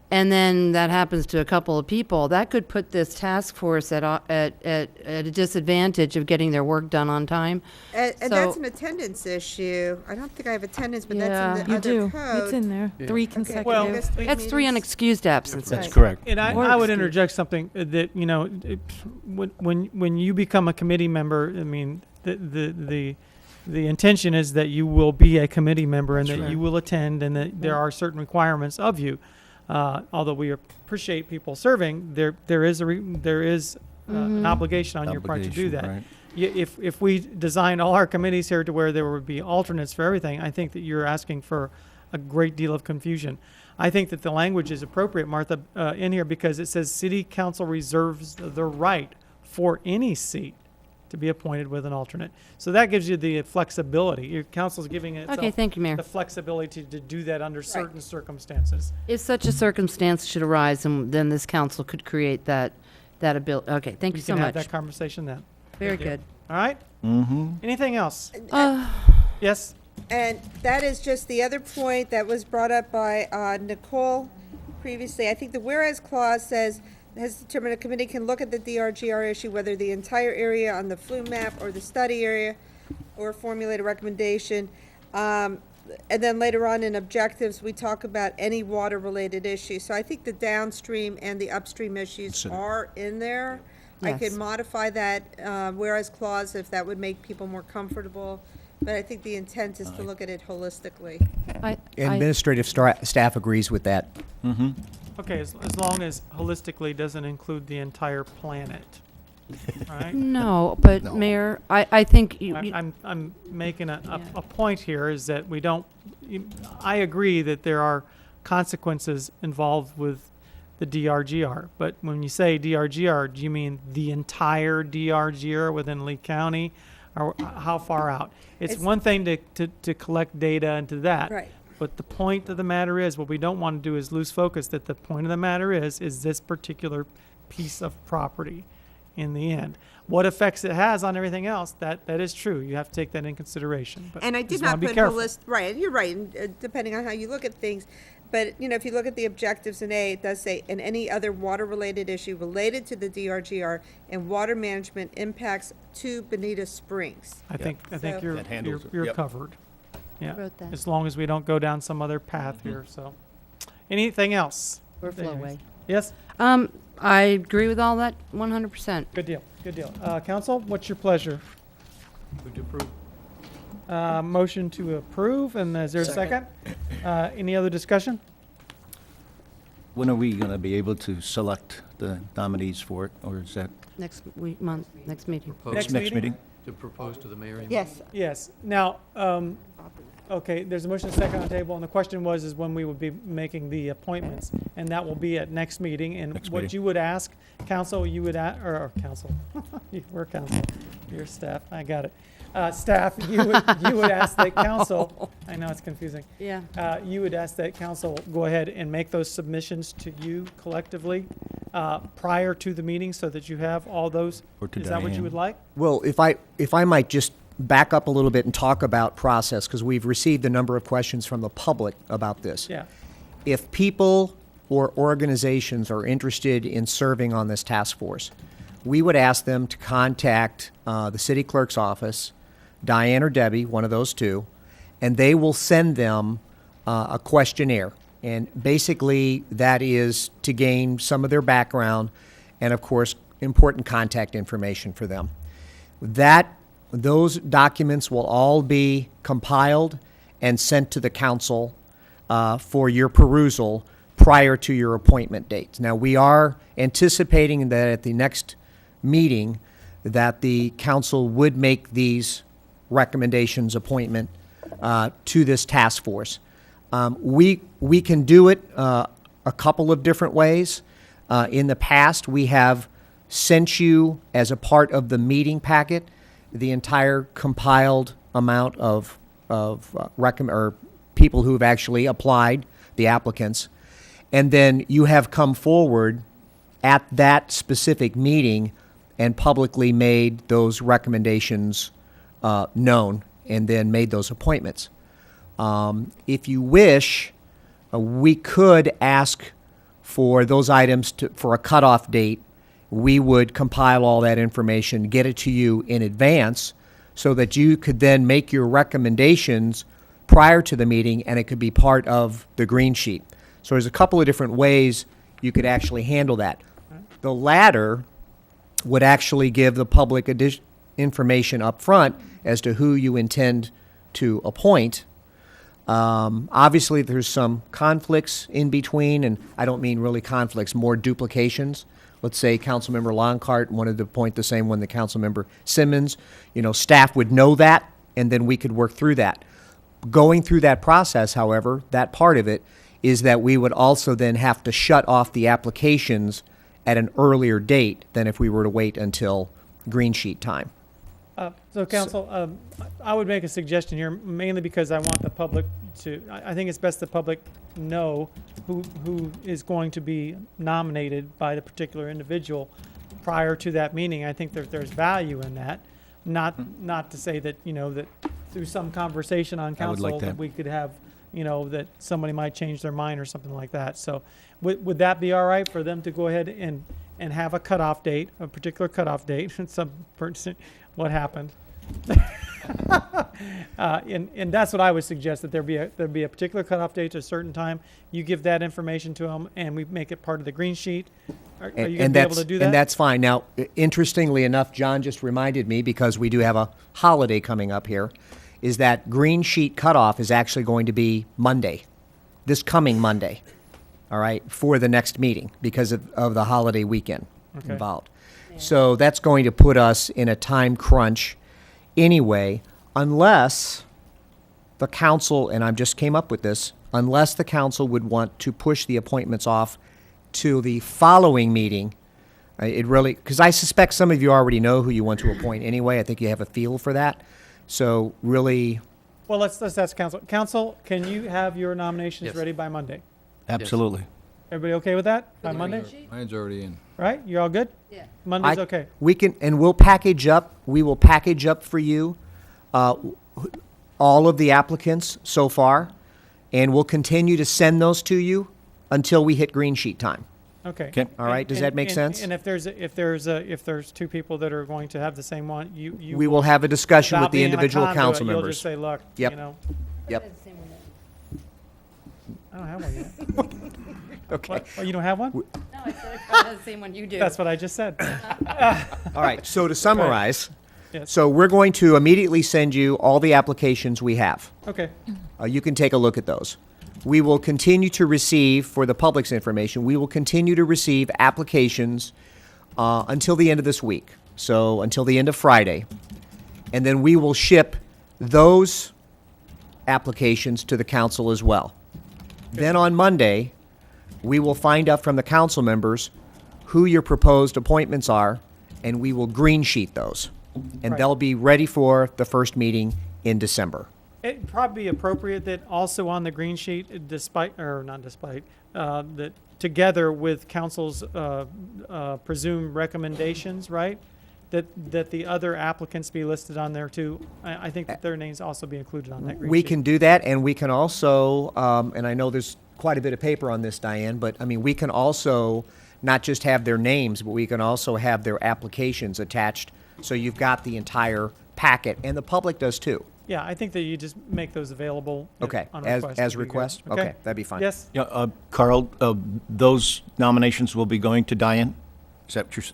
And then that happens to a couple of people. That could put this task force at a disadvantage of getting their work done on time. And So- that's an attendance issue. I don't think I have attendance, but that's in the You other do. code. It's in there. Yeah. 3 Okay. consecutive. Well, I guess 3 That's 3 meetings. unexcused absences. That's correct. And I would excused. interject something that, when you become a committee member, I mean, the intention is that you will be a committee member and that you will attend and that there are certain requirements of you. Although we appreciate people serving, there is an obligation on your part to do Obligation, that. right. If we designed all our committees here to where there would be alternates for everything, I think that you're asking for a great deal of confusion. I think that the language is appropriate, Martha, in here because it says city council reserves the right for any seat to be appointed with an alternate. So that gives you the flexibility. Your council's giving itself Okay, thank you, Mayor. the flexibility to do that under certain circumstances. If such a circumstance should arise, then this council could create that ability. Okay, thank you We so can have much. that conversation then. Very Thank you. good. All right? Mm-hmm. Anything else? Yes? And that is just the other point that was brought up by Nicole previously. I think the whereas clause says, has determined a committee can look at the DRGR issue, whether the entire area on the flume map or the study area, or formulate a recommendation. and then later on in objectives, we talk about any water-related issue. So I think the downstream and the upstream issues are in there. I Yes. could modify that whereas clause if that would make people more comfortable. But I think the intent is to look at it holistically. Administrative staff agrees with that. Okay, as long as holistically doesn't include the entire planet, right? No, but Mayor, I think I'm making a point here is that we don't, I agree that there are consequences involved with the DRGR, but when you say DRGR, do you mean the entire DRGR within Lee County, or how far out? It's one thing to collect data into that. Right. But the point of the matter is, what we don't want to do is lose focus that the point of the matter is this particular piece of property in the end. What effects it has on everything else, that is true. You have to take that in consideration. But And I just did wanna not be put careful. right, and you're right, and, depending on how you look at things. But, if you look at the objectives in A, it does say, and any other water-related issue related to the DRGR and water management impacts to Bonita Springs. I think So- you're That handles it. you're Yep. covered. Yeah, Wrote that. as long as we don't go down some other path here. So, anything else? We're flowway. Yes. I agree with all that 100%. Good deal. Good deal. Council, what's your pleasure? Move to approve. Motion to approve, and is there a second? Any other discussion? When are we going to be able to select the nominees for it, or is that Next meeting. Next next meeting? To propose to the mayor. Yes. Yes. Now, okay, there's a motion and second on the table, and the question is when we would be making the appointments, and that will be at next meeting. And Next what meeting. you would ask, council, or council, we're council, your staff, I got it. Staff, you would ask that council, I know it's confusing. Yeah. You would ask that council go ahead and make those submissions to you collectively prior to the meeting so that you have all those. Or to Is that what you Diane. would like? Well, if I might just back up a little bit and talk about process, because we've received a number of questions from the public about this. Yeah. If people or organizations are interested in serving on this task force, we would ask them to contact the city clerk's office, Diane or Debbie, one of those two, and they will send them a questionnaire. And basically, that is to gain some of their background and, of course, important contact information for them. Those documents will all be compiled and sent to the council for your perusal prior to your appointment date. Now, we are anticipating that at the next meeting that the council would make these recommendations appointment to this task force. We can do it a couple of different ways. In the past, we have sent you as a part of the meeting packet the entire compiled amount of people who have actually applied, the applicants, and then you have come forward at that specific meeting and publicly made those recommendations known and then made those appointments. If you wish, we could ask for those items for a cutoff date. We would compile all that information, get it to you in advance so that you could then make your recommendations prior to the meeting and it could be part of the green sheet. So there's a couple of different ways you could actually handle that. The latter would actually give the public information up front as to who you intend to appoint. Obviously, there's some conflicts in between, and I don't mean really conflicts, more duplications. Let's say Councilmember Longcart wanted to appoint the same one that Councilmember Simmons. Staff would know that, and then we could work through that. Going through that process, however, that part of it is that we would also then have to shut off the applications at an earlier date than if we were to wait until green sheet time. So, council, I would make a suggestion here, mainly because I want the public to. I think it's best the public know who is going to be nominated by the particular individual prior to that meeting. I think there's value in that. Not to say that that through some conversation on I would council like that. we could have that somebody might change their mind or something like that. So, would that be all right for them to go ahead and have a cutoff date, a particular cutoff date? Some person. What happened? And that's what I would suggest, that there be a particular cutoff date to a certain time. You give that information to them, and we make it part of the green sheet. Are you going to be able to do that? And that's fine. Now, interestingly enough, John just reminded me, because we do have a holiday coming up here, is that green sheet cutoff is actually going to be Monday, this coming Monday, all right, for the next meeting, because of the holiday weekend involved. So that's going to put us in a time crunch anyway, unless the council, and I just came up with this, unless the council would want to push the appointments off to the following meeting. It really, because I suspect some of you already know who you want to appoint anyway. I think you have a feel for that. So really, Well, let's ask council. Council, can you have your nominations Yes. ready by Monday? Absolutely. Everybody okay with that? By Monday? Mine's already in. Right? You're all good? Yeah. Monday's okay. we can, and we'll package up, we will package up for you all of the applicants so far, and we'll continue to send those to you until we hit green sheet time. Okay. All right, does that make sense? And if there's two people that are going to have the same one, you We will have a discussion without with the being in a individual conduit, council You'll members. just say, look, Yep. you know, Yep. I don't have one yet. Okay. What? Oh, you don't have one? No, I said I probably the same one you do. That's what I just said. All right, so to summarize, Yes. so we're going to immediately send you all the applications we have. Okay. You can take a look at those. We will continue to receive, for the public's information, we will continue to receive applications until the end of this week, so until the end of Friday. And then we will ship those applications to the council as well. Then on Monday, we will find out from the council members who your proposed appointments are, and we will green sheet those. And Right. they'll be ready for the first meeting in December. It'd probably be appropriate that also on the green sheet, that together with council's presumed recommendations, right? That the other applicants be listed on there too. I think that their names also be included on that green We sheet. can do that, and we can also, and I know there's quite a bit of paper on this, Diane, but I mean, we can also not just have their names, but we can also have their applications attached, so you've got the entire packet, and the public does too. Yeah, I think that you just make those available. Okay, on as request would be good. request? Okay, that'd be fine. Yes. Yeah, Carl, those nominations will be going to Diane? Is that what you're,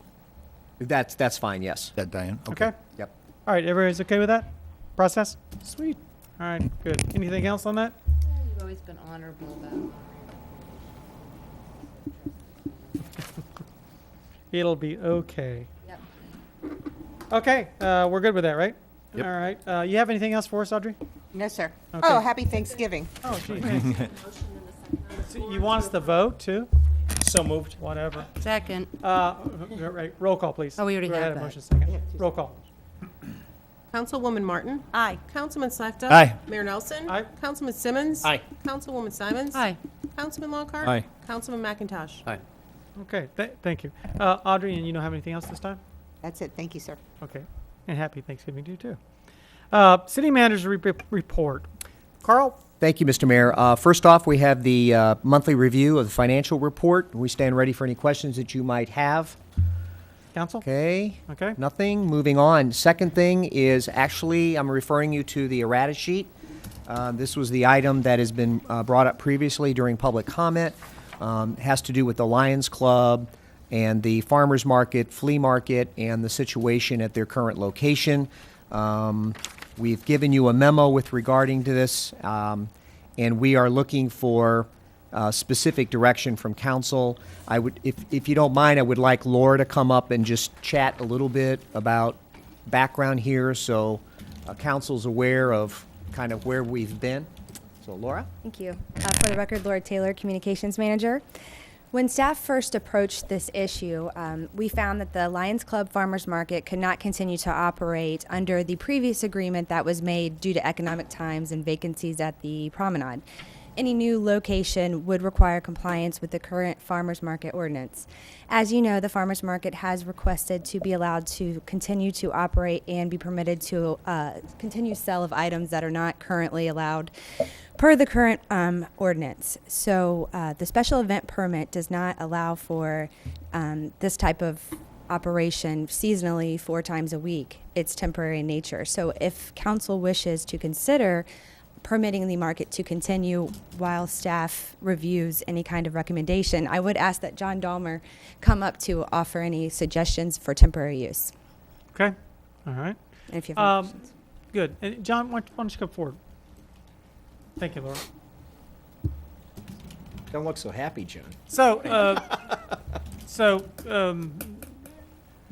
That's fine, yes. that Diane? Okay. Yep. All right, everybody's okay with that process? Sweet. All right, good. Anything else on that? You've always been honorable about It'll be okay. Yep. Okay, we're good with that, right? Yep. All right. You have anything else for us, Audrey? No, sir. Okay. Oh, happy Thanksgiving. Oh, gee, thanks. So you want us to vote too? So moved. Whatever. Second. Right, roll call, please. Oh, we already Go have ahead, that. motion second. Roll call. Councilwoman Martin? Aye. Councilman Slechta? Aye. Mayor Nelson? Aye. Councilman Simmons? Aye. Councilwoman Simons? Aye. Councilman Lockhart? Aye. Councilman McIntosh? Aye. Okay, thank you. Audrey, and you don't have anything else this time? That's it. Thank you, sir. Okay. And happy Thanksgiving to you too. City manager's report. Carl? Thank you, Mr. Mayor. First off, we have the monthly review of the financial report. We stand ready for any questions that you might have. Council? Okay. Okay. Nothing. Moving on. Second thing is actually, I'm referring you to the errata sheet. This was the item that has been brought up previously during public comment. Has to do with the Lions Club and the farmers market, flea market, and the situation at their current location. We've given you a memo with regarding to this, and we are looking for specific direction from council. I would, if you don't mind, I would like Laura to come up and just chat a little bit about background here, so council's aware of kind of where we've been. So Laura? Thank you. For the record, Laura Taylor, Communications Manager. When staff first approached this issue, we found that the Lions Club Farmers Market could not continue to operate under the previous agreement that was made due to economic times and vacancies at the promenade. Any new location would require compliance with the current farmers market ordinance. As you know, the farmers market has requested to be allowed to continue to operate and be permitted to continue sale of items that are not currently allowed per the current ordinance. So the special event permit does not allow for this type of operation seasonally 4 times a week. It's temporary in nature. So if council wishes to consider permitting the market to continue while staff reviews any kind of recommendation, I would ask that John Dahmer come up to offer any suggestions for temporary use. Okay, all right. And if you have any questions. Good. And John, why don't you come forward? Thank you, Laura. Don't look so happy, John. So,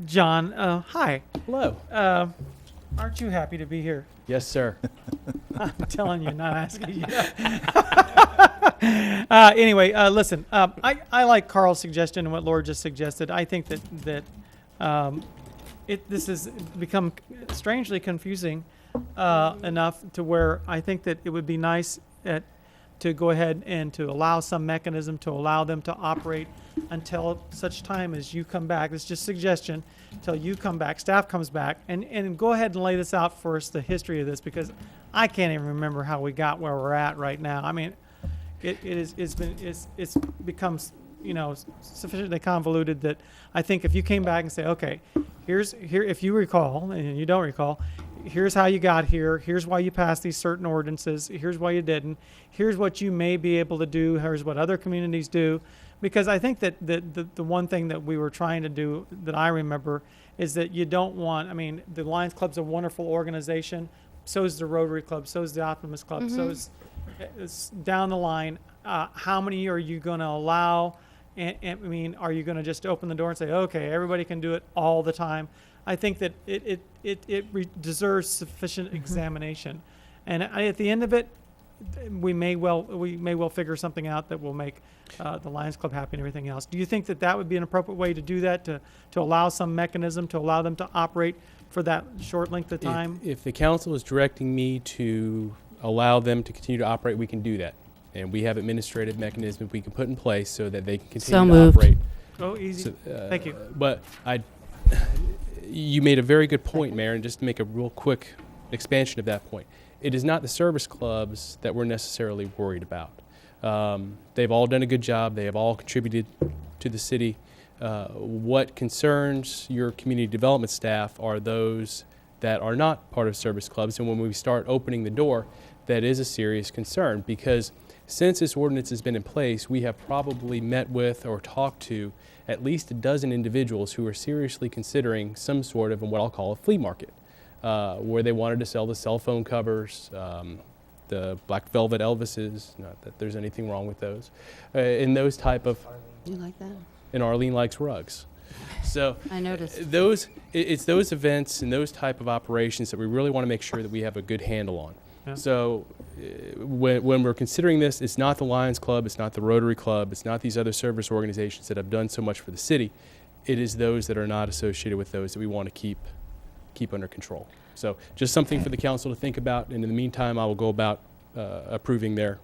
John, hi. Hello. Aren't you happy to be here? Yes, sir. I'm telling you, not asking you. Anyway, listen, I like Carl's suggestion and what Laura just suggested. I think that this has become strangely confusing enough to where I think that it would be nice to go ahead and to allow some mechanism to allow them to operate until such time as you come back. It's just suggestion until you come back, staff comes back, and go ahead and lay this out for us, the history of this, because I can't even remember how we got where we're at right now. I mean, it's become, you know, sufficiently convoluted that I think if you came back and say, okay, here, if you recall, and you don't recall, here's how you got here, here's why you passed these certain ordinances, here's why you didn't, here's what you may be able to do, here's what other communities do. Because I think that the one thing that we were trying to do that I remember is that you don't want, I mean, the Lions Club's a wonderful organization, so is the Rotary Club, so is the Optimist Club, so is it's down the line. How many are you going to allow? And I mean, are you going to just open the door and say, okay, everybody can do it all the time? I think that it deserves sufficient examination, and at the end of it, we may well figure something out that will make the Lions Club happy and everything else. Do you think that would be an appropriate way to do that, to allow some mechanism to allow them to operate for that short length of time? If the council is directing me to allow them to continue to operate, we can do that. And we have administrative mechanisms we can put in place so that they can continue to operate. Oh, easy. Thank you. But you made a very good point, Mayor, and just to make a real quick expansion of that point. It is not the service clubs that we're necessarily worried about. They've all done a good job. They have all contributed to the city. What concerns your community development staff are those that are not part of service clubs. And when we start opening the door, that is a serious concern, because since this ordinance has been in place, we have probably met with or talked to at least a dozen individuals who are seriously considering some sort of what I'll call a flea market, where they wanted to sell the cell phone covers, the black velvet Elvises, not that there's anything wrong with those, and those type of... You like that? And Arlene likes rugs. So I noticed. It's those events and those type of operations that we really want to make sure that we have a good handle on. Yeah. So when we're considering this, it's not the Lions Club, it's not the Rotary Club, it's not these other service organizations that have done so much for the city. It is those that are not associated with those that we want to keep under control. So just something for the council to think about, and in the meantime, I will go about approving their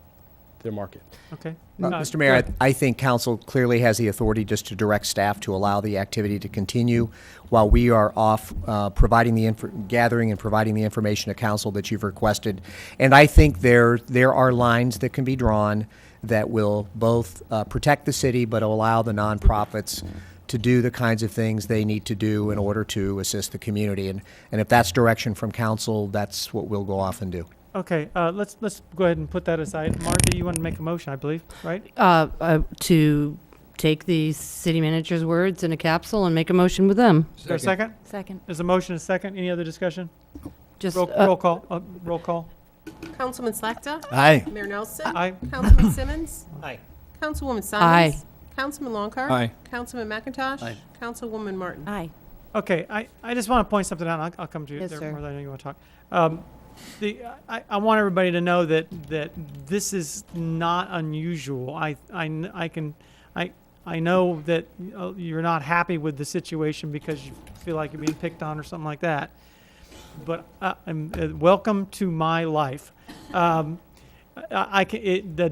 market. Okay. Mr. Mayor, I think council clearly has the authority just to direct staff to allow the activity to continue while we are off providing gathering and providing the information to council that you've requested. And I think there are lines that can be drawn that will both protect the city but allow the nonprofits to do the kinds of things they need to do in order to assist the community. And if that's direction from council, that's what we'll go off and do. Okay, let's go ahead and put that aside. Martha, you want to make a motion, I believe, right? To take the city manager's words in a capsule and make a motion with them. Is there a second? Second. There's a motion and a second. Any other discussion? Just roll call. Roll call. Councilman Slechta? Aye. Mayor Nelson? Aye. Councilman Simmons? Aye. Councilwoman Simons? Aye. Councilman Longcart? Aye. Councilman McIntosh? Aye. Councilwoman Martin? Aye. Okay, I just want to point something out. I'll come to you Yes, there, sir. Martha, I know you want to talk. I want everybody to know that this is not unusual. I know that you're not happy with the situation because you feel like you're being picked on or something like that. But welcome to my life. The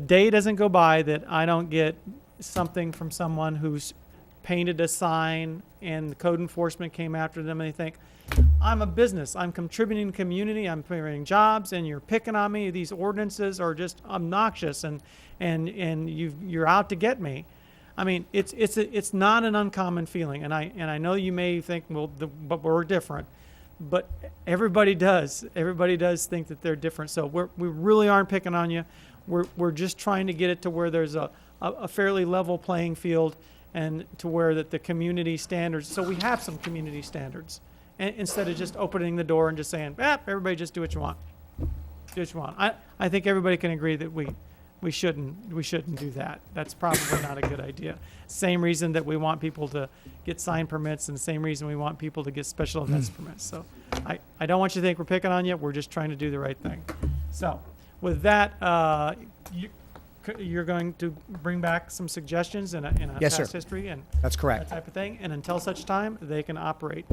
day doesn't go by that I don't get something from someone who's painted a sign and the code enforcement came after them and they think, I'm a business, I'm contributing to the community, I'm creating jobs, and you're picking on me. These ordinances are just obnoxious, and you're out to get me. I mean, it's not an uncommon feeling, and I know you may think, well, but we're different, but everybody does. Everybody does think that they're different. So we really aren't picking on you. We're just trying to get it to where there's a fairly level playing field, and to where that the community standards. So we have some community standards, and instead of just opening the door and just saying, everybody just do what you want. Do what you want. I think everybody can agree that we shouldn't do that. That's probably not a good idea. Same reason that we want people to get sign permits, and the same reason we want people to get special events permits. So I don't want you to think we're picking on you. We're just trying to do the right thing. So with that, you're going to bring back some suggestions in a Yes, past sir. history and That's correct. that type of thing. And until such time, they can operate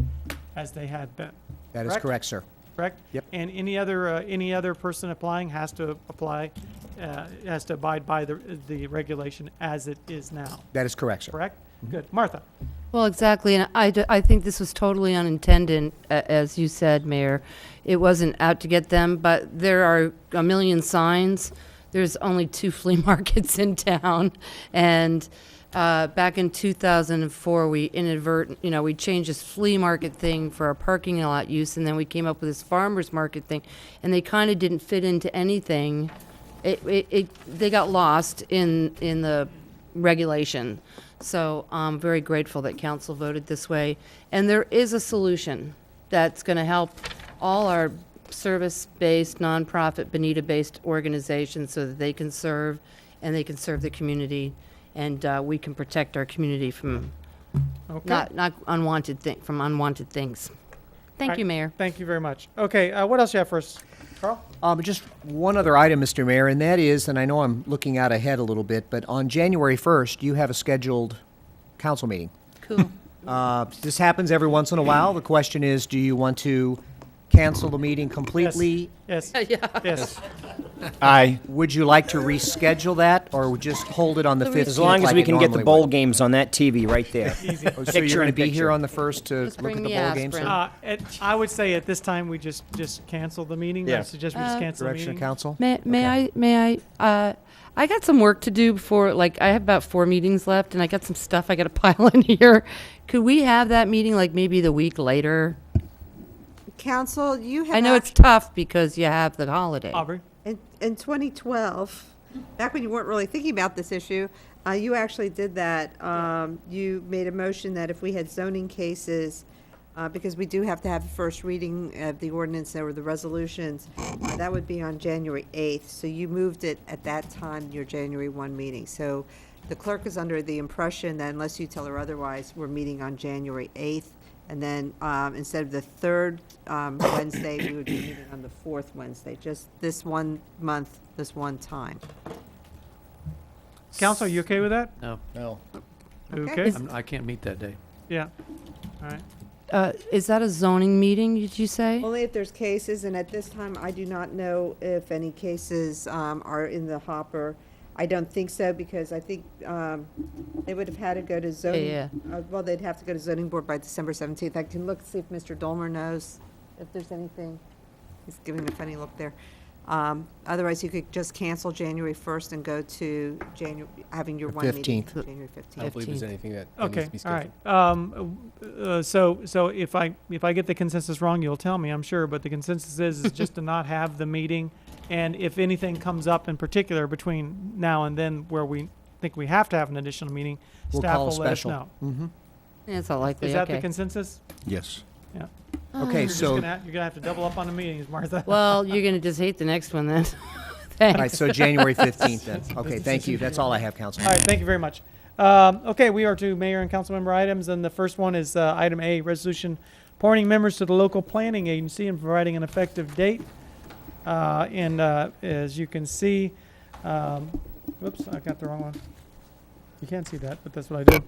as they had been. That is correct, sir. Correct? Yep. And any other person applying has to abide by the regulation as it is now. That is correct, sir. Correct? Good. Martha? Well, exactly, and I think this was totally unintended, as you said, Mayor. It wasn't out to get them, but there are a million signs. There's only 2 flea markets in town, and back in 2004, we we changed this flea market thing for a parking lot use, and then we came up with this farmer's market thing, and they kind of didn't fit into anything. They got lost in the regulation. So I'm very grateful that council voted this way. And there is a solution that's going to help all our service-based, nonprofit, Bonita-based organizations so that they can serve, and they can serve the community, and we can protect our community from not unwanted things. Thank you, Mayor. Thank you very much. Okay, what else you have for us, Carl? Just one other item, Mr. Mayor, and that is, and I know I'm looking out ahead a little bit, but on January 1st, you have a scheduled council meeting. Cool. This happens every once in a while. The question is, do you want to cancel the meeting completely? Yes. Yes. Aye. Would you like to reschedule that, or just hold it on the 15th? As long as like we it can get the normally bowl would? games on that TV right there. So you're Picture going to in be picture. here on the 1st to look bring at the me bowl games? aspirin. I would say at this time we just cancel the meeting. Yeah. I suggest we just cancel the Direction of meeting. council? May I? I got some work to do before, I have about 4 meetings left, and I got some stuff I got to pile in here. Could we have that meeting maybe the week later? Council, you have. I know it's tough because you have the holiday. Aubrey? In 2012, back when you weren't really thinking about this issue, you actually did that. You made a motion that if we had zoning cases, because we do have to have the first reading of the ordinance or the resolutions, that would be on January 8th. So you moved it at that time, your January 1 meeting. So the clerk is under the impression that unless you tell her otherwise, we're meeting on January 8th. And then instead of the 3rd Wednesday, we would be meeting on the 4th Wednesday, just this one month, this one time. Council, are you okay with that? No, Okay. I can't meet that day. Yeah. All right. Is that a zoning meeting, did you say? Only if there's cases, and at this time, I do not know if any cases are in the hopper. I don't think so, because I think they would have had to go to zoning. Yeah. Well, they'd have to go to zoning board by December 17th. I can look, see if Mr. Dolmer knows if there's anything. He's giving a funny look there. Otherwise, you could just cancel January 1st and go to having your The one meeting 15th. January 15th. I don't believe there's anything that Okay. needs to be All scheduled. right. So if I get the consensus wrong, you'll tell me, I'm sure. But the consensus is just to not have the meeting, and if anything comes up in particular between now and then where we think we have to have an additional meeting, We'll staff call a will let us special. know. Mm-hmm. Yeah, it's all likely, Is that okay. the consensus? Yes. Yeah. Okay, You're just so, you're gonna have to double up on the meetings, Martha. Well, you're going to just hate the next one then. all Thanks. right, so January 15th then. Okay, thank you. That's all I have, Council. All right, thank you very much. Okay, we are to mayor and council member items, and the first one is item A, resolution appointing members to the local planning agency and providing an effective date. And as you can see, whoops, I got the wrong one. You can't see that, but that's what I did.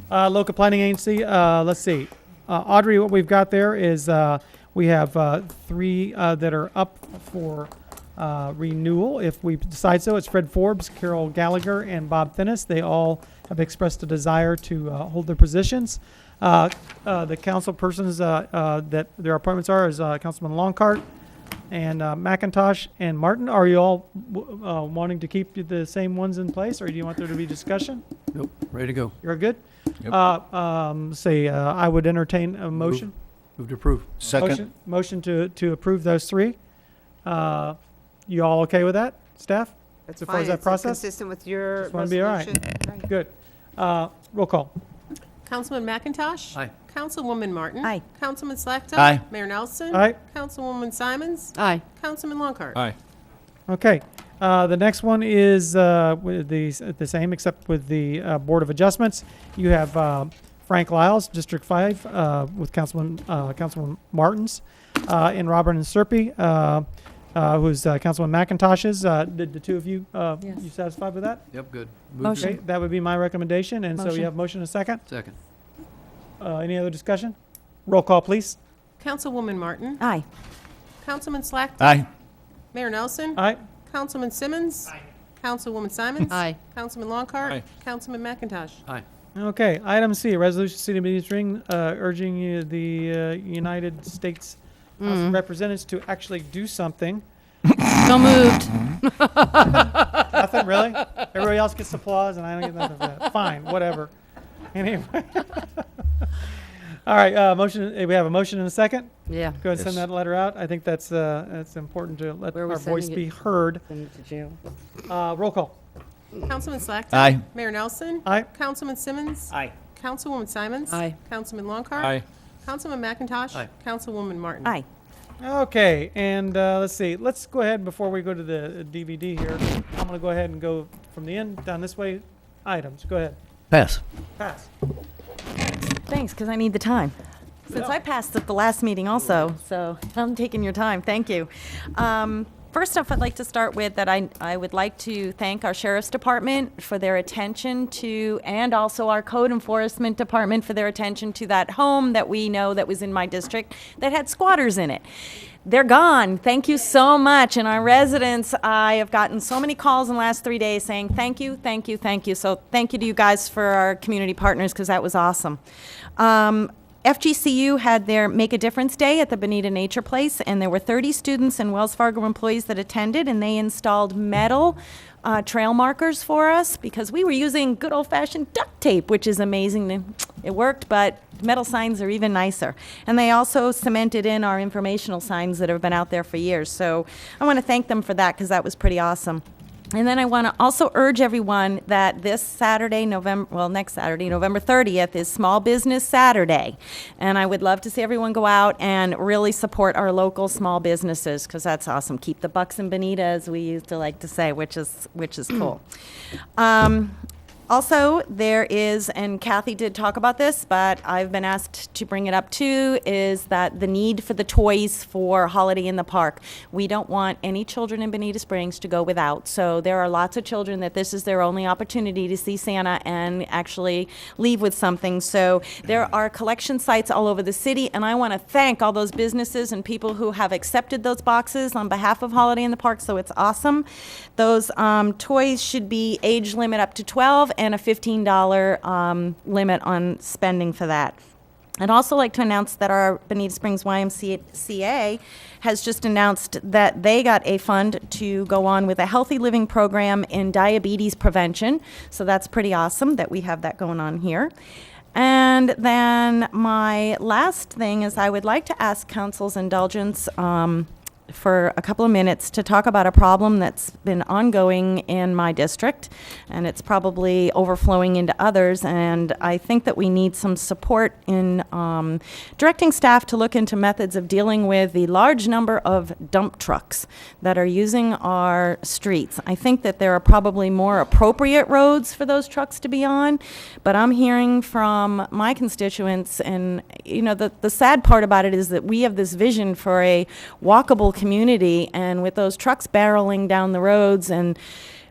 Local planning agency, let's see. Audrey, what we've got there is we have 3 that are up for renewal. If we decide so, it's Fred Forbes, Carol Gallagher, and Bob Finnis. They all have expressed a desire to hold their positions. The council persons that their appointments are is Councilman Longcart, And McIntosh and Martin, are you all wanting to keep the same ones in place, or do you want there to be discussion? Nope, ready to go. You're good? Yep. I would entertain a motion. Move to approve. Second. Motion to approve those three. You all okay with that, staff? That's As far as fine. that It's process? consistent with your Just want to be all right. resolution. Good. Roll call. Councilman McIntosh? Aye. Councilwoman Martin? Aye. Councilman Slackton? Aye. Mayor Nelson? Aye. Councilwoman Simons? Aye. Councilman Longcart? Aye. Okay. The next one is with the same, except with the Board of Adjustments. You have Frank Lyles, District 5, with Councilman Martins, and Robert and Serpy, who's Councilman McIntosh's. Did the two of you, you satisfied with that? Yep, good. Okay, that would be my recommendation, and so Motion. you have motion and a second. Second. Any other discussion? Roll call, please. Councilwoman Martin? Aye. Councilman Slackton? Aye. Mayor Nelson? Aye. Councilman Simmons? Councilwoman Simons? Aye. Councilman Longcart? Aye. Councilman McIntosh? Aye. Okay, item C, resolution City of Benita Springs urging the United States House of Representatives to actually do something. So moved. Nothing, really? Everybody else gets applause and I don't get nothing for that. Fine, whatever. Anyway. All right, motion. We have a motion and a second. Yeah. Go ahead and send Yes. that letter out. I think that's important to let Where are we our voice sending be it? heard. Send it to jail. Roll call. Councilman Slackton? Aye. Mayor Nelson? Aye. Councilman Simmons? Aye. Councilwoman Simons? Aye. Councilman Longcart? Aye. Councilman McIntosh? Aye. Councilwoman Martin? Aye. Okay, and let's see. Let's go ahead before we go to the DVD here. I'm going to go ahead and go from the end down this way. Items. Go ahead. Pass. Pass. Thanks, because I need the time. Since I passed at the last meeting also, so I'm taking your time. Thank you. First off, I'd like to start with that I would like to thank our Sheriff's Department for their attention to, and also our Code Enforcement Department for their attention to that home that we know that was in my district that had squatters in it. They're gone. Thank you so much. And our residents, I have gotten so many calls in the last 3 days saying thank you, thank you, thank you. So thank you to you guys for our community partners because that was awesome. FGCU had their Make a Difference Day at the Bonita Nature Place, and there were 30 students and Wells Fargo employees that attended, and they installed metal trail markers for us because we were using good old-fashioned duct tape, which is amazing. It worked, but metal signs are even nicer. And they also cemented in our informational signs that have been out there for years. So I want to thank them for that because that was pretty awesome. And then I want to also urge everyone that this Saturday, next Saturday, November 30th, is Small Business Saturday. And I would love to see everyone go out and really support our local small businesses, because that's awesome. Keep the bucks in Bonita, as we used to like to say, which is cool. Also, there is, and Kathy did talk about this, but I've been asked to bring it up too, is that the need for the toys for Holiday in the Park. We don't want any children in Bonita Springs to go without. So there are lots of children that this is their only opportunity to see Santa and actually leave with something. So there are collection sites all over the city, and I want to thank all those businesses and people who have accepted those boxes on behalf of Holiday in the Park, so it's awesome. Those toys should be age limit up to 12 and a $15 limit on spending for that. I'd also like to announce that our Bonita Springs YMCA has just announced that they got a fund to go on with a healthy living program in diabetes prevention. So that's pretty awesome that we have that going on here. And then my last thing is I would like to ask council's indulgence for a couple of minutes to talk about a problem that's been ongoing in my district, and it's probably overflowing into others, and I think that we need some support in directing staff to look into methods of dealing with the large number of dump trucks that are using our streets. I think that there are probably more appropriate roads for those trucks to be on, but I'm hearing from my constituents, and you know, the sad part about it is that we have this vision for a walkable community, and with those trucks barreling down the roads, and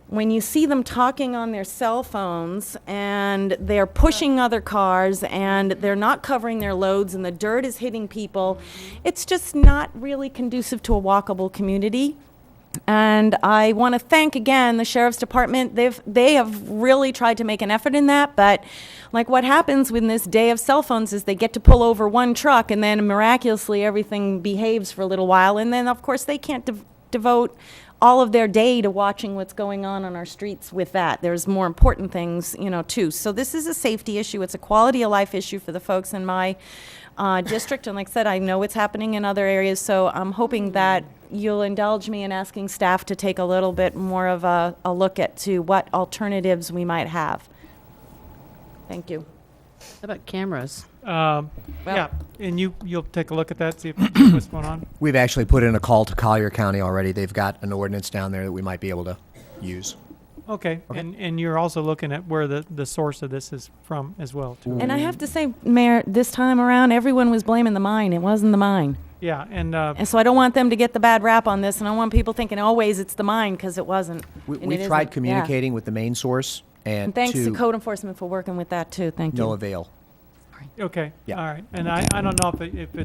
when you see them talking on their cell phones and they're pushing other cars and they're not covering their loads and the dirt is hitting people, it's just not really conducive to a walkable community. And I want to thank again the Sheriff's Department. They have really tried to make an effort in that, but like what happens when this day of cell phones is they get to pull over one truck and then miraculously everything behaves for a little while, and then of course they can't devote all of their day to watching what's going on our streets with that. There's more important things, too. So this is a safety issue. It's a quality of life issue for the folks in my district. And like I said, I know it's happening in other areas. So I'm hoping that you'll indulge me in asking staff to take a little bit more of a look at to what alternatives we might have. Thank you. How about cameras? Yeah, and you'll take a look at that, see if what's going on. We've actually put in a call to Collier County already. They've got an ordinance down there that we might be able to use. Okay. And you're also looking at where the source of this is from as well, too. And I have to say, Mayor, this time around, everyone was blaming the mine. It wasn't the mine. Yeah, And so I don't want them to get the bad rap on this, and I don't want people thinking always it's the mine, because it wasn't. We've tried communicating with the main source, and thanks to code enforcement for working with that too. Thank you. No avail. Okay. Yeah. All right. And I don't know if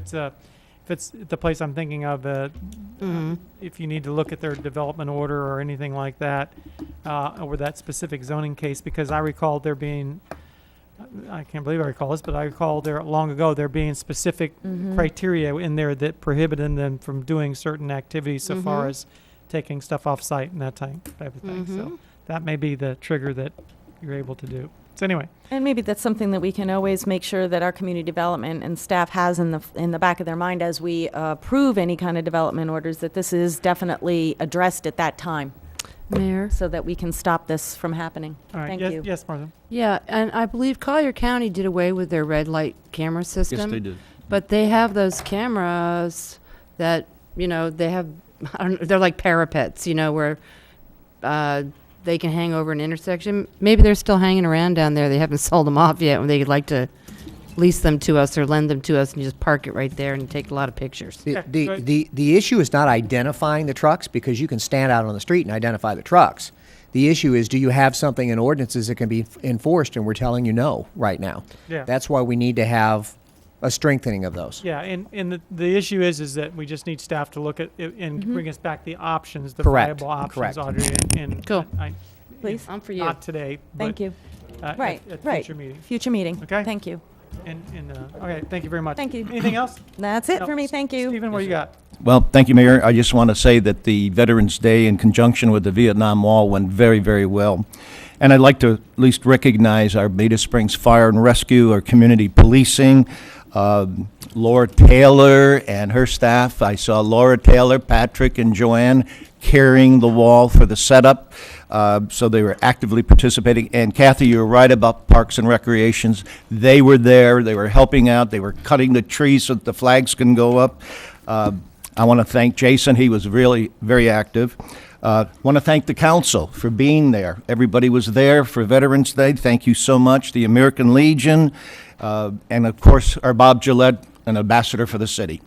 it's the place I'm thinking of. If you need to look at their development order or anything like that, or that specific zoning case, because I recall there being. I can't believe I recall this, but I recall there long ago there being specific criteria in there that prohibited them from doing certain activities so far as taking stuff off site and that type of thing. So that may be the trigger that you're able to do. So anyway. And maybe that's something that we can always make sure that our community development and staff has in the back of their mind as we approve any kind of development orders, that this is definitely addressed at that time. Mayor? So that we can stop this from happening. All right. Thank Yes, you. yes, Martha. Yeah, and I believe Collier County did away with their red light camera system. they did. But they have those cameras that, they have, they're like parapets, where they can hang over an intersection. Maybe they're still hanging around down there. They haven't sold them off yet, when they'd like to lease them to us or lend them to us and just park it right there and take a lot of pictures. The issue is not identifying the trucks, because you can stand out on the street and identify the trucks. The issue is, do you have something in ordinances that can be enforced, and we're telling you no right now. Yeah. That's why we need to have a strengthening of those. Yeah, and the issue is that we just need staff to look at it and bring us back the options, the Correct. viable options, Correct. Audrey. And Cool. Please. I'm for you. Not today. Thank but, you. At future meeting. Future meeting. Okay. Thank you. And okay, thank you very much. Thank you. Anything else? That's it No. for me. Thank you. Stephen, what do you got? Well, thank you, Mayor. I just want to say that the Veterans Day in conjunction with the Vietnam Wall went very, very well. And I'd like to at least recognize our Bonita Springs Fire and Rescue, our community policing, Laura Taylor and her staff. I saw Laura Taylor, Patrick, and Joanne carrying the wall for the setup. So they were actively participating. And Kathy, you were right about Parks and Recreations. They were there. They were helping out. They were cutting the trees so that the flags can go up. I want to thank Jason. He was really very active. Want to thank the council for being there. Everybody was there for Veterans Day. Thank you so much. The American Legion, and of course, our Bob Gillette, an ambassador for the city.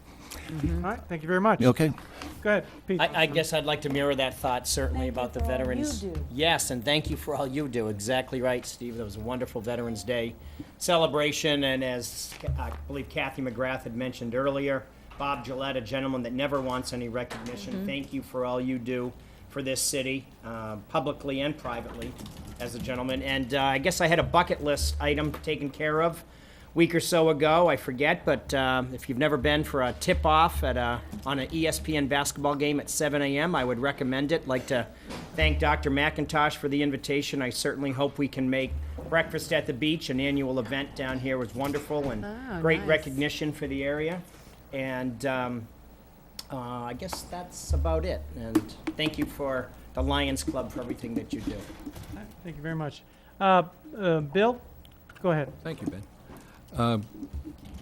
All right, thank you very much. You okay? Go ahead, Pete. I guess I'd like to mirror that thought, certainly, about the veterans. you do. Yes, and thank you for all you do. Exactly right, Steve. That was a wonderful Veterans Day celebration, and as I believe Kathy McGrath had mentioned earlier, Bob Gillette, a gentleman that never wants any recognition. Thank you for all you do for this city, publicly and privately, as a gentleman. And I guess I had a bucket list item taken care of a week or so ago. I forget, but if you've never been for a tip-off on an ESPN basketball game at 7 a.m., I would recommend it. I'd like to thank Dr. McIntosh for the invitation. I certainly hope we can make Breakfast at the Beach, an annual event down here, was wonderful and great recognition for the area. And I guess that's about it. And thank you for the Lions Club for everything that you do. Thank you very much. Bill, go ahead. Thank you, Ben.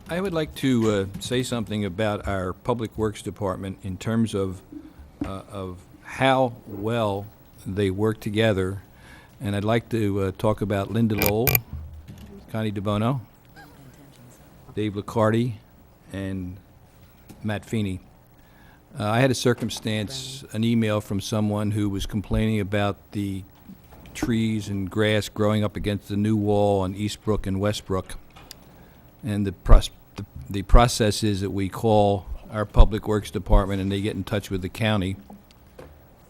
I would like to say something about our Public Works Department in terms of how well they work together. And I'd like to talk about Linda Lowell, Connie DeBono, Dave Liccardi, and Matt Feeney. I had a circumstance, an email from someone who was complaining about the trees and grass growing up against the new wall on Eastbrook and Westbrook. And the process is that we call our Public Works Department and they get in touch with the county.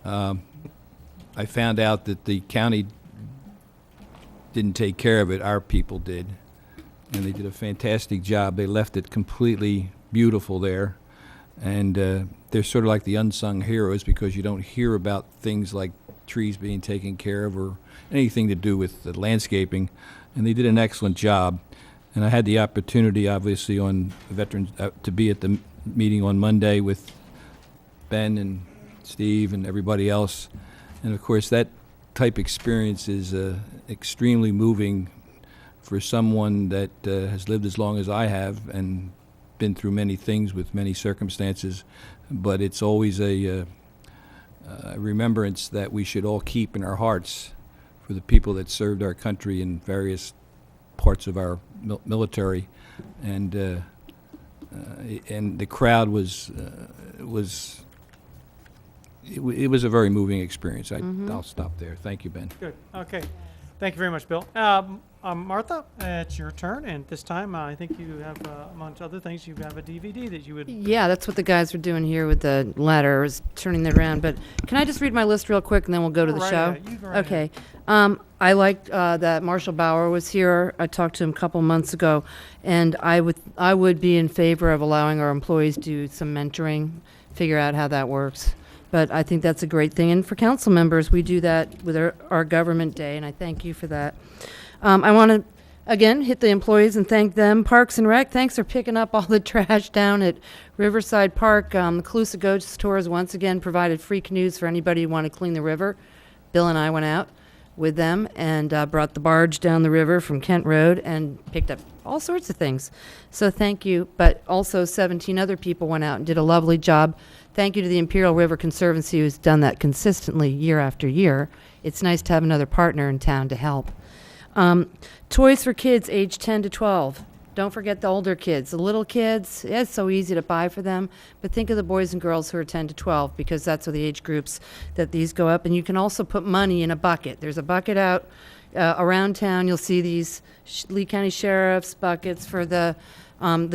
I found out that the county didn't take care of it. Our people did. And they did a fantastic job. They left it completely beautiful there. And they're sort of like the unsung heroes because you don't hear about things like trees being taken care of or anything to do with the landscaping. And they did an excellent job. And I had the opportunity, obviously, on Veterans to be at the meeting on Monday with Ben and Steve and everybody else. And of course, that type experience is extremely moving for someone that has lived as long as I have and been through many things with many circumstances. But it's always a remembrance that we should all keep in our hearts for the people that served our country in various parts of our military. And the crowd was it was a very moving experience. I'll stop there. Thank you, Ben. Good. Okay. Thank you very much, Bill. Martha, it's your turn, and this time I think you have, amongst other things, you have a DVD that you would. Yeah, that's what the guys were doing here with the letter, is turning that around. But can I just read my list real quick, and then we'll go to the Right show? ahead. You go right Okay. I liked that Marshall Bauer was here. I talked to him a couple months ago, and I would be in favor of allowing our employees to do some mentoring, figure out how that works. But I think that's a great thing. And for council members, we do that with our government day, and I thank you for that. I want to, again, hit the employees and thank them. Parks and Rec, thanks for picking up all the trash down at Riverside Park. The Calusa Ghost Tours once again provided free canoes for anybody who want to clean the river. Bill and I went out with them and brought the barge down the river from Kent Road and picked up all sorts of things. So thank you. But also 17 other people went out and did a lovely job. Thank you to the Imperial River Conservancy, who's done that consistently year after year. It's nice to have another partner in town to help. Toys for kids age 10 to 12. Don't forget the older kids. The little kids, it's so easy to buy for them, but think of the boys and girls who are 10 to 12 because that's what the age groups that these go up. And you can also put money in a bucket. There's a bucket out around town. You'll see these Lee County Sheriff's buckets for the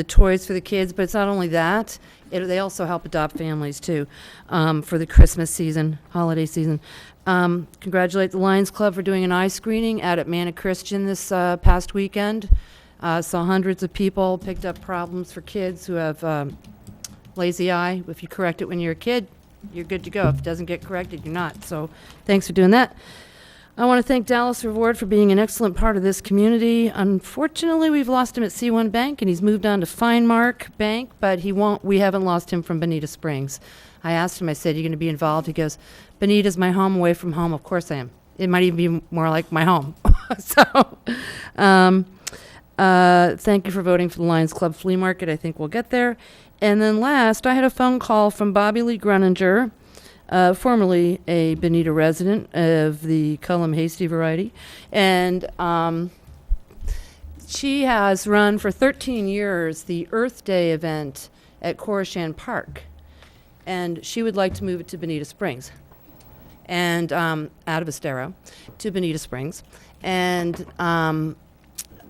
toys for the kids, but it's not only that. They also help adopt families too for the Christmas season, holiday season. Congratulate the Lions Club for doing an eye screening out at Manna Christian this past weekend. Saw hundreds of people, picked up problems for kids who have lazy eye. If you correct it when you're a kid, you're good to go. If it doesn't get corrected, you're not. So thanks for doing that. I want to thank Dallas Reward for being an excellent part of this community. Unfortunately, we've lost him at C1 Bank, and he's moved on to Finemark Bank, but we haven't lost him from Bonita Springs. I asked him, I said, "You going to be involved?" He goes, "Bonita's my home away from home." Of course I am. It might even be more like my home. So, thank you for voting for the Lions Club Flea Market. I think we'll get there. And then last, I had a phone call from Bobby Lee Gruninger, formerly a Bonita resident of the Cullum Hasty variety. And she has run for 13 years the Earth Day event at Corishan Park. And she would like to move it to Bonita Springs. And out of Estero to Bonita Springs. And I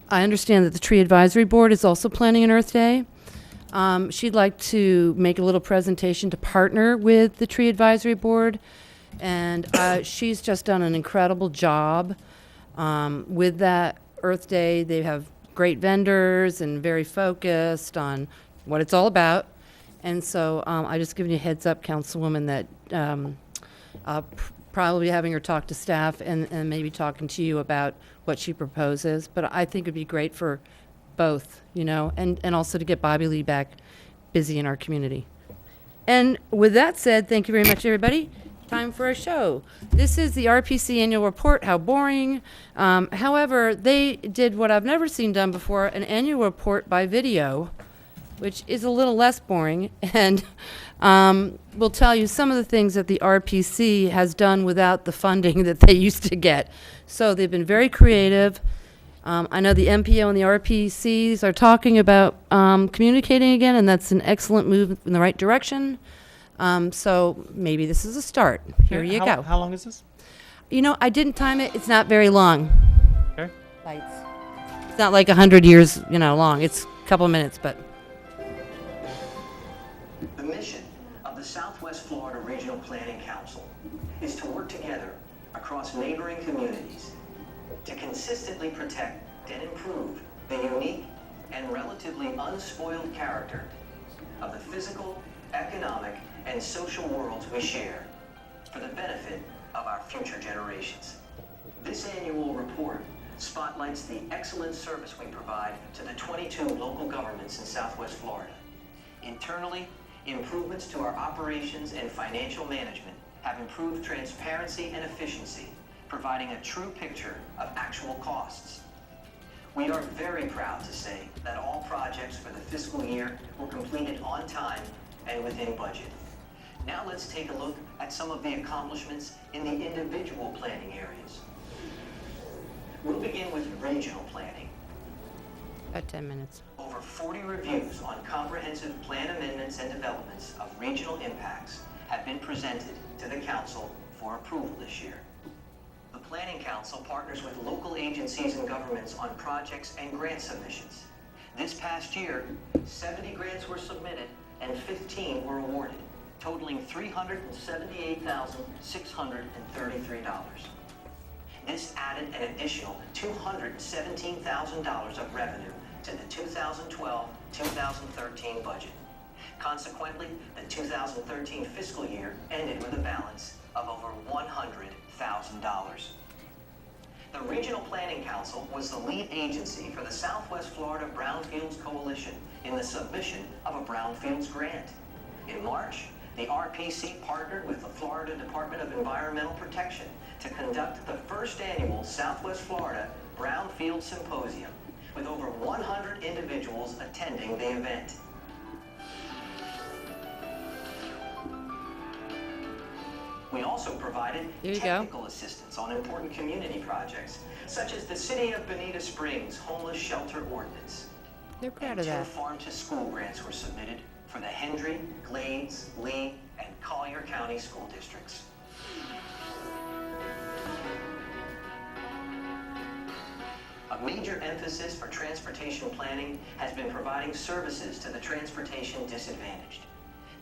understand that the Tree Advisory Board is also planning an Earth Day. She'd like to make a little presentation to partner with the Tree Advisory Board. And she's just done an incredible job with that Earth Day. They have great vendors and very focused on what it's all about. And so I just giving you a heads up, Councilwoman, that I'll probably be having her talk to staff and maybe talking to you about what she proposes. But I think it'd be great for both, you know, and also to get Bobby Lee back busy in our community. And with that said, thank you very much, everybody. Time for a show. This is the RPC annual report. How boring. However, they did what I've never seen done before, an annual report by video, which is a little less boring, and will tell you some of the things that the RPC has done without the funding that they used to get. So they've been very creative. I know the MPO and the RPCs are talking about communicating again, and that's an excellent move in the right direction. So maybe this is a start. Here you go. How long is this? You know, I didn't time it. It's not very long. Okay. Lights. It's not like 100 years, long. It's a couple of minutes, but. The mission of the the Southwest Florida Regional Planning Council is to work together across neighboring communities to consistently protect and improve the unique and relatively unspoiled character of the physical, economic, and social worlds we share for the benefit of our future generations. This annual report spotlights the excellent service we provide to the 22 local governments in Southwest Florida. Internally, improvements to our operations and financial management have improved transparency and efficiency, providing a true picture of actual costs. We are very proud to say that all projects for the fiscal year were completed on time and within budget. Now let's take a look at some of the accomplishments in the individual planning areas. We'll begin with regional planning. About 10 minutes. Over 40 reviews on comprehensive plan amendments and developments of regional impacts have been presented to the Council for approval this year. The Planning Council partners with local agencies and governments on projects and grant submissions. This past year, 70 grants were submitted and 15 were awarded, totaling $378,633. This added an additional $217,000 of revenue to the 2012-2013 budget. Consequently, the 2013 fiscal year ended with a balance of over $100,000. The Regional Planning Council was the lead agency for the Southwest Florida Brownfields Coalition in the submission of a Brownfields grant. In March, the RPC partnered with the Florida Department of Environmental Protection to conduct the first annual Southwest Florida Brownfield Symposium, with over 100 individuals attending the event. We also provided technical assistance on important community projects, such as the City of Bonita Springs Homeless Shelter Ordinance. They're proud And of 2 that. farm-to-school grants were submitted for the Hendry, Glades, Lee, and Collier County school districts. A major emphasis for transportation planning has been providing services to the transportation disadvantaged.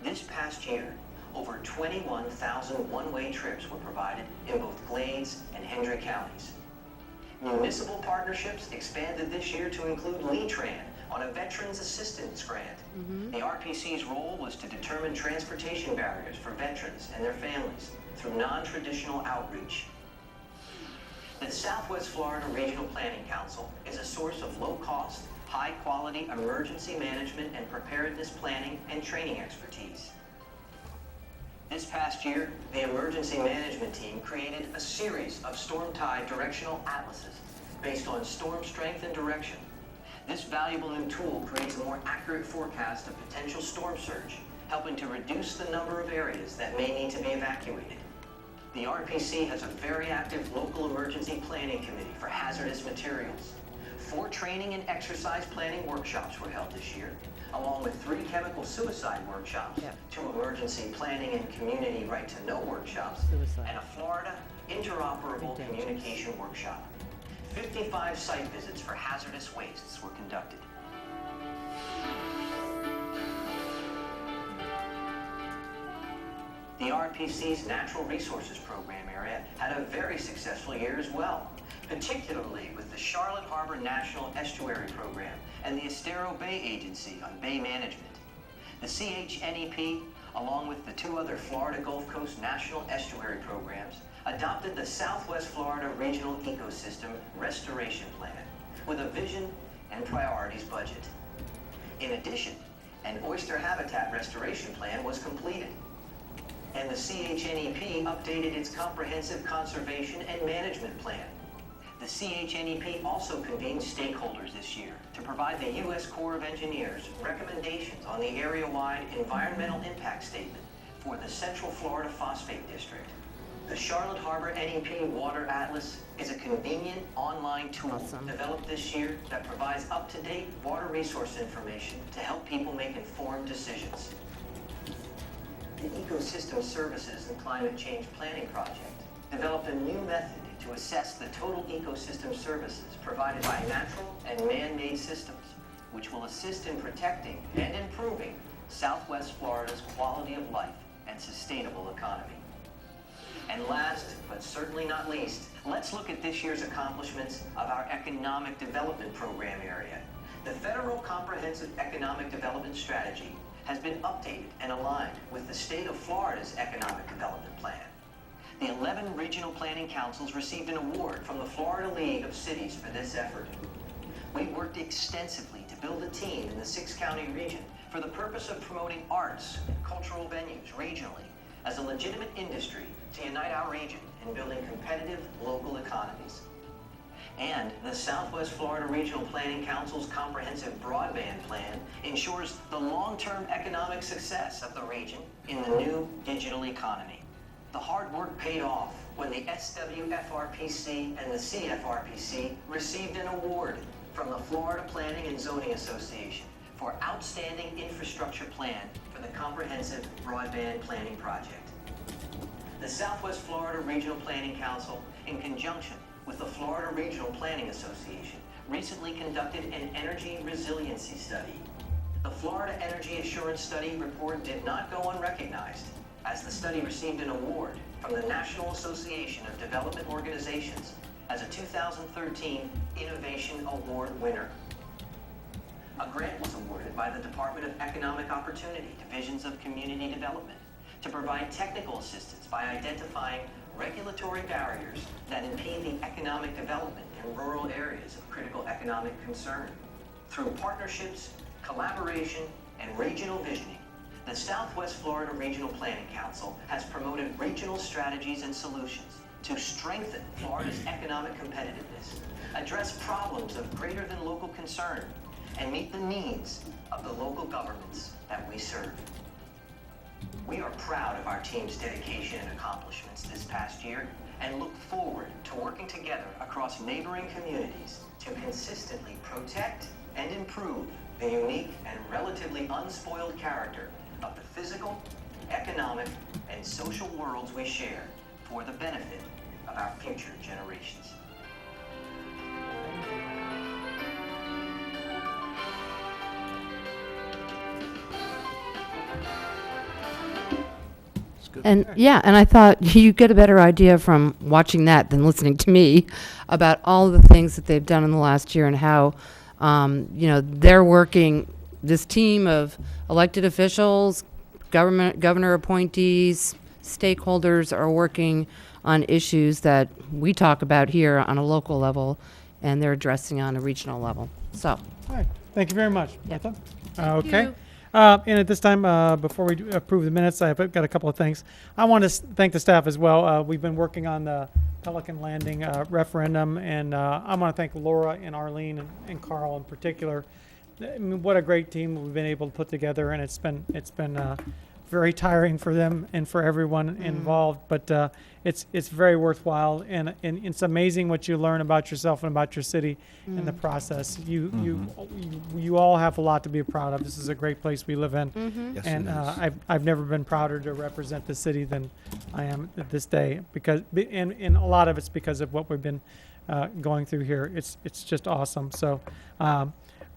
This past year, over 21,000 one-way trips were provided in both Glades and Hendry counties. Municipal partnerships expanded this year to include Lee-Tran on a Veterans Assistance Grant. The RPC's role was to determine transportation barriers for veterans and their families through non-traditional outreach. The Southwest Florida Regional Planning Council is a source of low-cost, high-quality emergency management and preparedness planning and training expertise. This past year, the emergency management team created a series of storm-tied directional atlases based on storm strength and direction. This valuable new tool creates a more accurate forecast of potential storm surge, helping to reduce the number of areas that may need to be evacuated. The RPC has a very active local emergency planning committee for hazardous materials. 4 training and exercise planning workshops were held this year, along with 3 chemical suicide workshops, 2 emergency planning and community right-to-know workshops, and a Florida interoperable communication workshop. 55 site visits for hazardous wastes were conducted. The RPC's Natural Resources Program area had a very successful year as well, particularly with the Charlotte Harbor National Estuary Program and the Estero Bay Agency on Bay Management. The CHNEP, along with the 2 other Florida Gulf Coast National Estuary Programs, adopted the Southwest Florida Regional Ecosystem Restoration Plan with a vision and priorities budget. In addition, an oyster habitat restoration plan was completed, and the CHNEP updated its comprehensive conservation and management plan. The CHNEP also convened stakeholders this year to provide the U.S. Corps of Engineers recommendations on the area-wide environmental impact statement for the Central Florida Phosphate District. The Charlotte Harbor NEP Water Atlas is a convenient online tool developed this year that provides up-to-date water resource information to help people make informed decisions. The Ecosystem Services and Climate Change Planning Project developed a new method to assess the total ecosystem services provided by natural and man-made systems, which will assist in protecting and improving Southwest Florida's quality of life and sustainable economy. And last, but certainly not least, let's look at this year's accomplishments of our Economic Development Program area. The Federal Comprehensive Economic Development Strategy has been updated and aligned with the state of Florida's Economic Development Plan. The 11 regional planning councils received an award from the Florida League of Cities for this effort. We worked extensively to build a team in the 6-county region for the purpose of promoting arts and cultural venues regionally as a legitimate industry to unite our region in building competitive local economies. And the Southwest Florida Regional Planning Council's comprehensive broadband plan ensures the long-term economic success of the region in the new digital economy. The hard work paid off when the SWFRPC and the CFRPC received an award from the Florida Planning and Zoning Association for Outstanding Infrastructure Plan for the Comprehensive Broadband Planning Project. The Southwest Florida Regional Planning Council, in conjunction with the Florida Regional Planning Association, recently conducted an energy resiliency study. The Florida Energy Assurance Study report did not go unrecognized, as the study received an award from the National Association of Development Organizations as a 2013 Innovation Award winner. A grant was awarded by the Department of Economic Opportunity, Divisions of Community Development, to provide technical assistance by identifying regulatory barriers that impede the economic development in rural areas of critical economic concern. Through partnerships, collaboration, and regional visioning, the Southwest Florida Regional Planning Council has promoted regional strategies and solutions to strengthen Florida's economic competitiveness, address problems of greater than local concern, and meet the needs of the local governments that we serve. We are proud of our team's dedication and accomplishments this past year and look forward to working together across neighboring communities to consistently protect and improve the unique and relatively unspoiled character of the physical, economic, and social worlds we share for the benefit of our future generations. And yeah, and I thought you get a better idea from watching that than listening to me about all the things that they've done in the last year and how, they're working, this team of elected officials, governor appointees, stakeholders are working on issues that we talk about here on a local level, and they're addressing on a regional level. So. All right. Thank you very much, Martha. Okay. you. And at this time, before we approve the minutes, I've got a couple of things. I want to thank the staff as well. We've been working on the Pelican Landing referendum, and I want to thank Laura and Arlene and Carl in particular. I mean, what a great team we've been able to put together, and it's been very tiring for them and for everyone involved, but it's very worthwhile, and it's amazing what you learn about yourself and about your city in the process. You all have a lot to be proud of. This is a great place we live in, Yes, and it is. I've never been prouder to represent the city than I am at this day, because and a lot of it's because of what we've been going through here. It's just awesome. So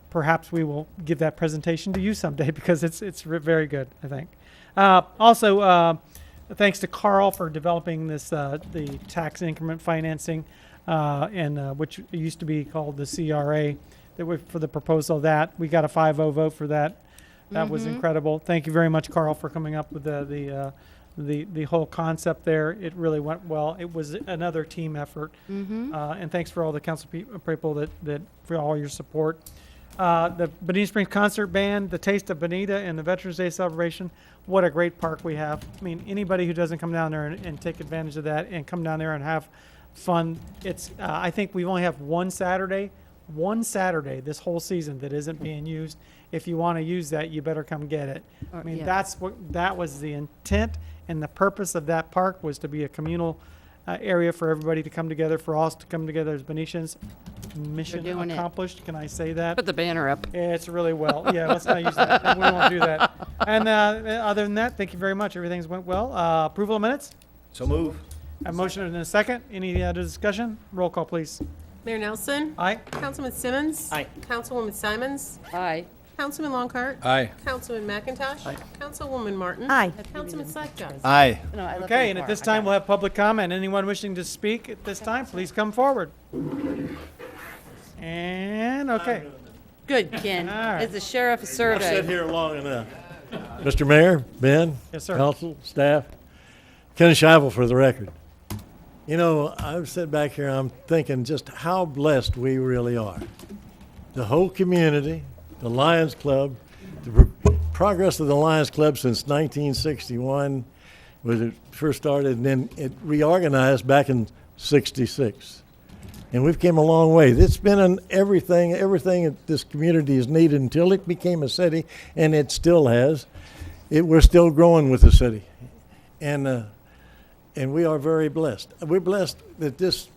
perhaps we will give that presentation to you someday, because it's very good, I think. Also, thanks to Carl for developing this the tax increment financing, and which used to be called the CRA. For the proposal of that, we got a 5-0 vote for that. That was incredible. Thank you very much, Carl, for coming up with the whole concept there. It really went well. It was another team effort, and thanks for all the council people that for all your support. The Bonita Springs Concert Band, the Taste of Bonita, and the Veterans Day celebration. What a great park we have. I mean, anybody who doesn't come down there and take advantage of that and come down there and have fun, it's. I think we only have one Saturday this whole season that isn't being used. If you want to use that, you better come get it. I mean, that was the intent and the purpose of that park, was to be a communal area for everybody to come together, for us to come together as Venetians. Mission doing it. accomplished. Can I say that? Put the banner up. Yeah, it's really well. Yeah, let's not use that. We won't do that. And other than that, thank you very much. Everything's went well. Approval of minutes? So move. A motion and a second. Any other discussion? Roll call, please. Mayor Nelson. Aye. Councilman Simmons. Aye. Councilwoman Simons. Aye. Councilman Longcart? Aye. Councilman McIntosh? Aye. Councilwoman Martin? Aye. Councilman Slackjot? Aye. Okay, and at this time, we'll have public comment. Anyone wishing to speak at this time, please come forward. And, okay. Good, Ken. All right. Is the sheriff a I've survey? sat here long enough. Mr. Mayor, Ben, Yes, sir. council, staff, Ken Shivel for the record. You know, I've sat back here, I'm thinking just how blessed we really are. The whole community, the Lions Club, the progress of the Lions Club since 1961, when it first started, and then it reorganized back in 66. And we've came a long way. It's been in everything that this community has needed until it became a city, and it still has. We're still growing with the city. And we are very blessed. We're blessed that this,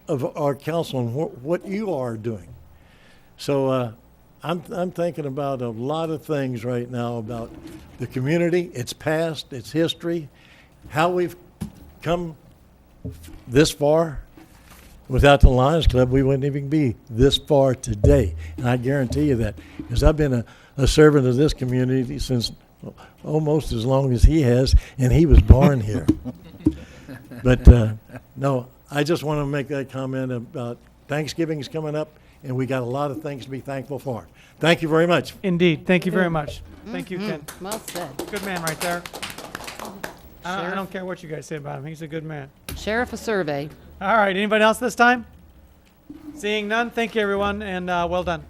of our council and what you are doing. So I'm thinking about a lot of things right now about the community, its past, its history, how we've come this far. Without the Lions Club, we wouldn't even be this far today. And I guarantee you that, because I've been a servant of this community since almost as long as he has, and he was born here. But no, I just want to make that comment about Thanksgiving is coming up, and we got a lot of things to be thankful for. Thank you very much. Indeed. Thank you very much. Thank you, Ken. Well said. Good man right there. I don't care what you guys say about him. He's a good man. Sheriff a survey. All right. Anybody else this time? Seeing none, thank you, everyone, and well done.